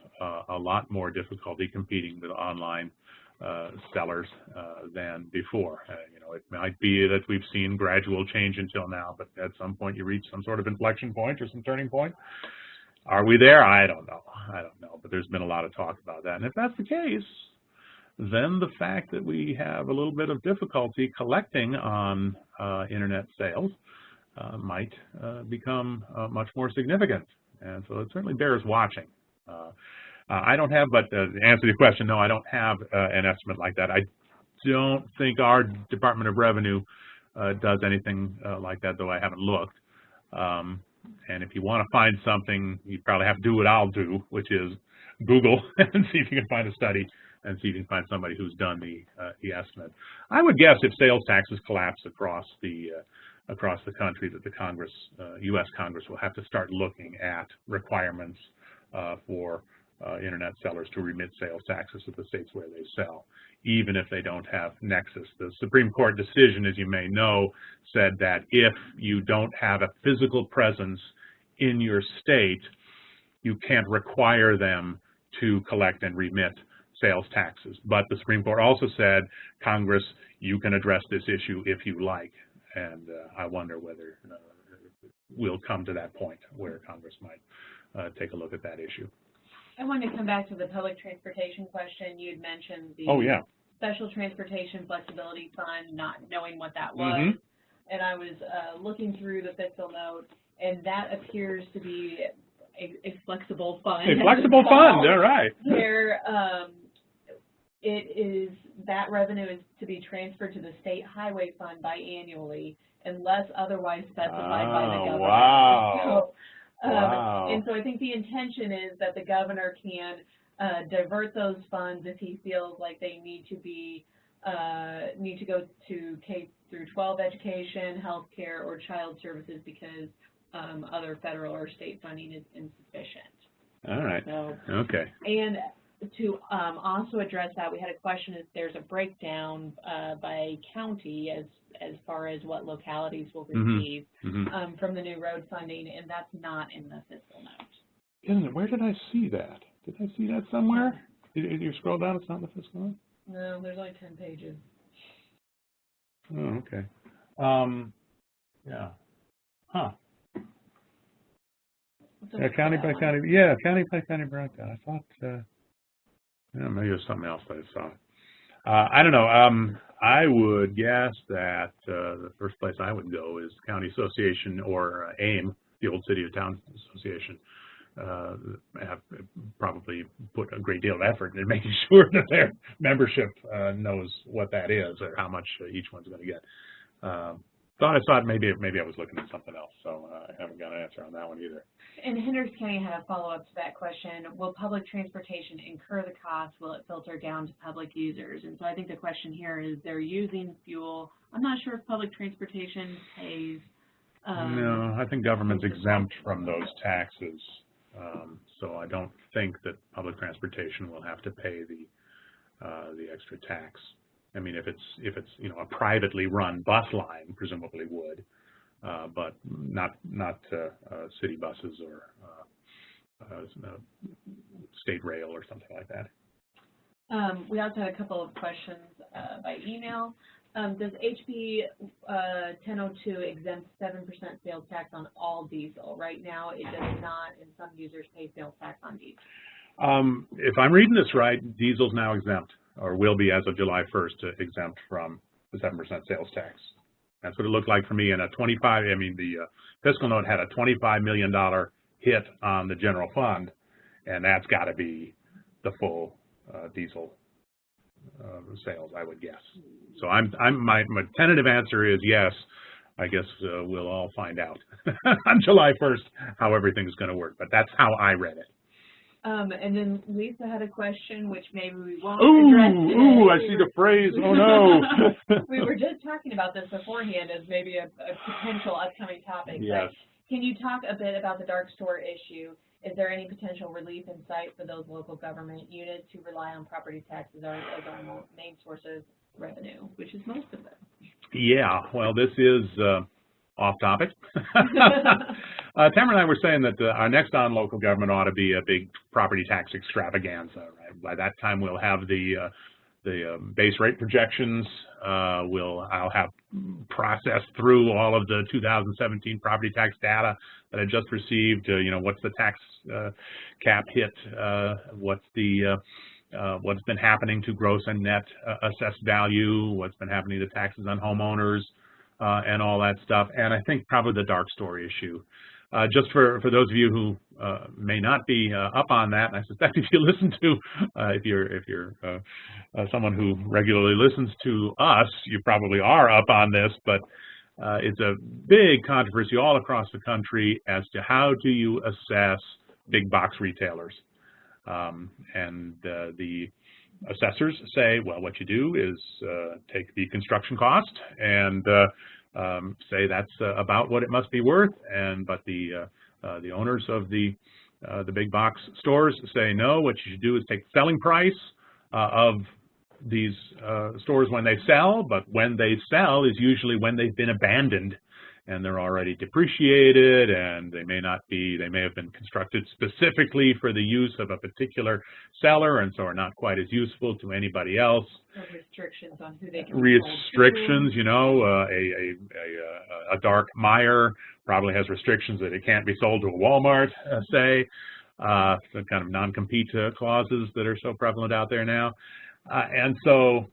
a lot more difficulty competing with online sellers than before. You know, it might be that we've seen gradual change until now, but at some point you reach some sort of inflection point or some turning point. Are we there? I don't know. I don't know, but there's been a lot of talk about that. And if that's the case, then the fact that we have a little bit of difficulty collecting on internet sales might become much more significant. And so it certainly bears watching. I don't have, but to answer your question, no, I don't have an estimate like that. I don't think our Department of Revenue does anything like that, though I haven't looked. And if you want to find something, you probably have to do what I'll do, which is Google and see if you can find a study and see if you can find somebody who's done the estimate. I would guess if sales taxes collapse across the country, that the Congress, U.S. Congress, will have to start looking at requirements for internet sellers to remit sales taxes to the states where they sell, even if they don't have nexus. The Supreme Court decision, as you may know, said that if you don't have a physical presence in your state, you can't require them to collect and remit sales taxes. But the Supreme Court also said, Congress, you can address this issue if you like. And I wonder whether we'll come to that point where Congress might take a look at that issue. I wanted to come back to the public transportation question. You had mentioned the Special Transportation Flexibility Fund, not knowing what that was. And I was looking through the fiscal note, and that appears to be a flexible fund. A flexible fund, all right. Where that revenue is to be transferred to the State Highway Fund biannually unless otherwise specified by the governor. Wow. And so I think the intention is that the governor can divert those funds if he feels like they need to go to K through 12 education, healthcare, or child services because other federal or state funding is insufficient. All right. So, okay. And to also address that, we had a question if there's a breakdown by county as far as what localities will receive from the new road funding, and that's not in the fiscal note. Isn't it? Where did I see that? Did I see that somewhere? Did you scroll down? It's not in the fiscal note? No, there's only 10 pages. Oh, okay. Yeah. Huh. Yeah, county by county. Yeah, county by county breakdown. I thought, yeah, maybe it was something else that I saw. I don't know. I would guess that the first place I would go is County Association or AIM, the Old City of Town Association. Have probably put a great deal of effort in making sure that their membership knows what that is or how much each one's going to get. Thought maybe I was looking at something else, so I haven't got an answer on that one either. And Hendricks County had a follow-up to that question. Will public transportation incur the cost? Will it filter down to public users? And so I think the question here is they're using fuel. I'm not sure if public transportation pays. No, I think government's exempt from those taxes. So I don't think that public transportation will have to pay the extra tax. I mean, if it's a privately run bus line, presumably would, but not city buses or state rail or something like that. We also had a couple of questions by email. Does HB 1002 exempt 7% sales tax on all diesel? Right now, it does not, and some users pay sales tax on diesel. If I'm reading this right, diesel's now exempt, or will be as of July 1st, exempt from the 7% sales tax. That's what it looked like for me. And the fiscal note had a $25 million hit on the general fund, and that's got to be the full diesel sales, I would guess. So my tentative answer is yes. I guess we'll all find out on July 1st how everything's going to work, but that's how I read it. And then Lisa had a question, which maybe we won't address today. Ooh, I see the phrase. Oh, no. We were just talking about this beforehand as maybe a potential upcoming topic. Yes. But can you talk a bit about the dark store issue? Is there any potential relief in sight for those local government units who rely on property taxes as our main source of revenue, which is most of them? Yeah, well, this is off topic. Tamara and I were saying that our next on local government ought to be a big property tax extravaganza. Right? By that time, we'll have the base rate projections. I'll have processed through all of the 2017 property tax data that I just received. What's the tax cap hit? What's been happening to gross and net assessed value? What's been happening to taxes on homeowners? And all that stuff, and I think probably the dark store issue. Just for those of you who may not be up on that, and I suspect if you listen to, if you're someone who regularly listens to us, you probably are up on this, but it's a big controversy all across the country as to how do you assess big box retailers. And the assessors say, well, what you do is take the construction cost and say that's about what it must be worth, but the owners of the big box stores say no. What you should do is take the selling price of these stores when they sell, but when they sell is usually when they've been abandoned and they're already depreciated, and they may have been constructed specifically for the use of a particular seller, and so are not quite as useful to anybody else. Restrictions on who they can restrictions, a dark Meijer probably has restrictions that it can't be sold to a Walmart, say. some kind of non-compete clauses that are so prevalent out there now. And so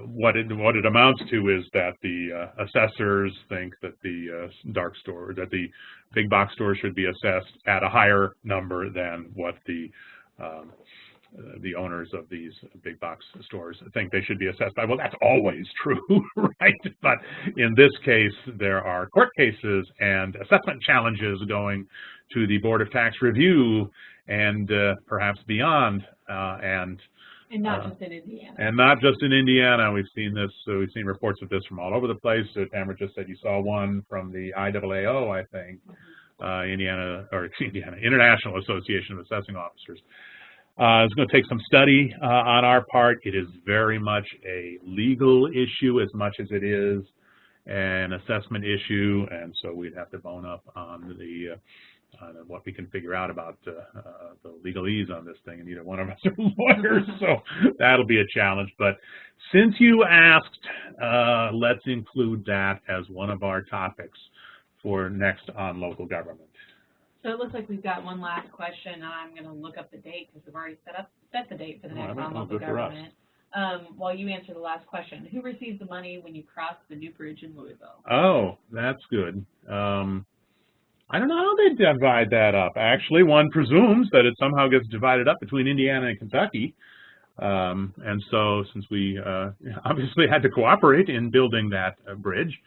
what it amounts to is that the assessors think that the the big box stores should be assessed at a higher number than what the owners of these big box stores think they should be assessed by. Well, that's always true, right? But in this case, there are court cases and assessment challenges going to the Board of Tax Review and perhaps beyond, and not just in Indiana. And not just in Indiana. We've seen this. We've seen reports of this from all over the place. Tamara just said you saw one from the IAAO, I think, International Association of Assessing Officers. It's going to take some study on our part. It is very much a legal issue as much as it is an assessment issue, and so we'd have to bone up on the what we can figure out about the legalese on this thing, and neither one of us are lawyers, so that'll be a challenge. But since you asked, let's include that as one of our topics for next on local government. So it looks like we've got one last question, and I'm going to look up the date because we've already set the date for the next on local government. While you answer the last question, who receives the money when you cross the new bridge in Louisville? Oh, that's good. I don't know how they divide that up. Actually, one presumes that it somehow gets divided up between Indiana and Kentucky. And so since we obviously had to cooperate in building that bridge,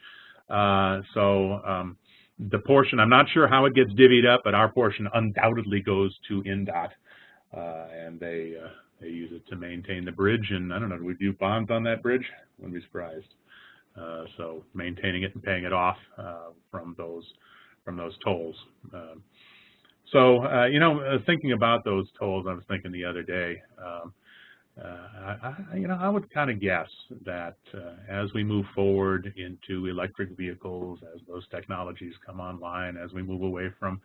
the portion, I'm not sure how it gets divvied up, but our portion undoubtedly goes to INDOT, and they use it to maintain the bridge. And I don't know, do we do bonds on that bridge? Wouldn't be surprised. So maintaining it and paying it off from those tolls. You know, thinking about those tolls, I was thinking the other day, I would kind of guess that as we move forward into electric vehicles, as those technologies come online, as we move away from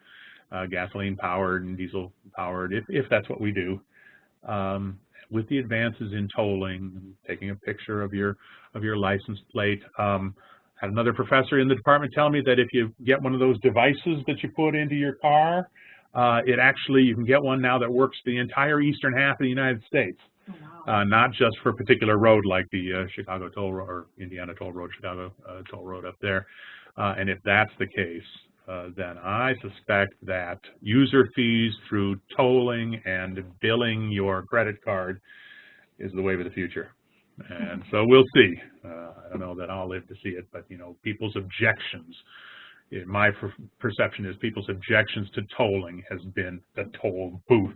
gasoline-powered and diesel-powered, if that's what we do, with the advances in tolling, taking a picture of your license plate. Had another professor in the department tell me that if you get one of those devices that you put into your car, you can get one now that works the entire eastern half of the United States. Oh, wow. Not just for a particular road like the Chicago Toll Road or Indiana Toll Road, Chicago Toll Road up there. And if that's the case, then I suspect that user fees through tolling and billing your credit card is the wave of the future. And so we'll see. I don't know that I'll live to see it, but you know, people's objections, my perception is people's objections to tolling has been the toll booth,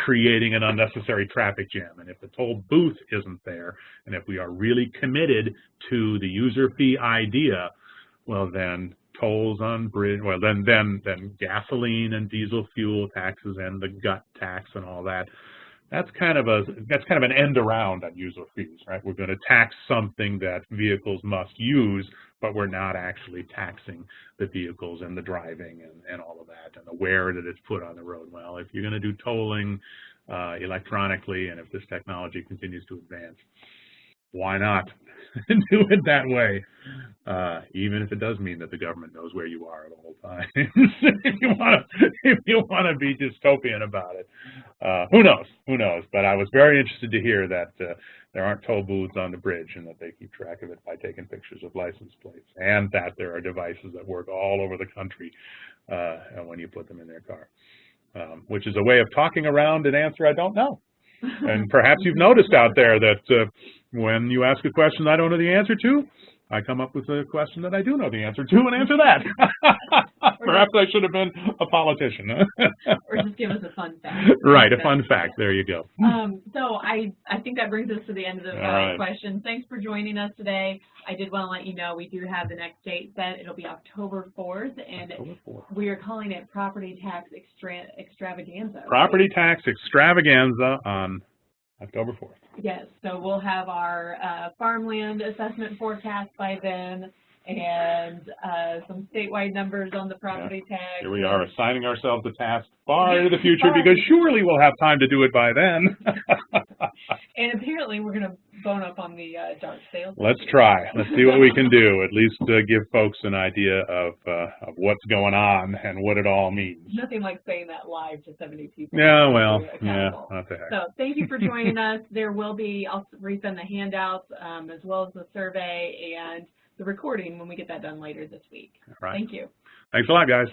creating an unnecessary traffic jam. And if the toll booth isn't there, and if we are really committed to the user fee idea, well then tolls on bridge, well then gasoline and diesel fuel taxes and the gut tax and all that, that's kind of an end around on user fees, right? We're going to tax something that vehicles must use, but we're not actually taxing the vehicles and the driving and all of that and the wear that it's put on the road. Well, if you're going to do tolling electronically, and if this technology continues to advance, why not do it that way? Even if it does mean that the government knows where you are the whole time. if you want to be dystopian about it, who knows? But I was very interested to hear that there aren't toll booths on the bridge and that they keep track of it by taking pictures of license plates, and that there are devices that work all over the country when you put them in their car, which is a way of talking around an answer I don't know. And perhaps you've noticed out there that when you ask a question I don't know the answer to, I come up with a question that I do know the answer to and answer that. Perhaps I should have been a politician. Or just give us a fun fact. Right, a fun fact. There you go. So I think that brings us to the end of the questions. Thanks for joining us today. I did want to let you know we do have the next date set. It'll be October 4th, and we are calling it Property Tax Extravaganza. Property Tax Extravaganza on October 4th. Yes, so we'll have our farmland assessment forecast by then, and some statewide numbers on the property tax. Here we are assigning ourselves a task far into the future because surely we'll have time to do it by then. And apparently we're going to bone up on the dark sales. Let's try. Let's see what we can do. At least give folks an idea of what's going on and what it all means. Nothing like saying that live to 70 people. Yeah, well, yeah, what the heck. So thank you for joining us. There will be, I'll resend the handouts as well as the survey and the recording when we get that done later this week. All right. Thank you. Thanks a lot, guys.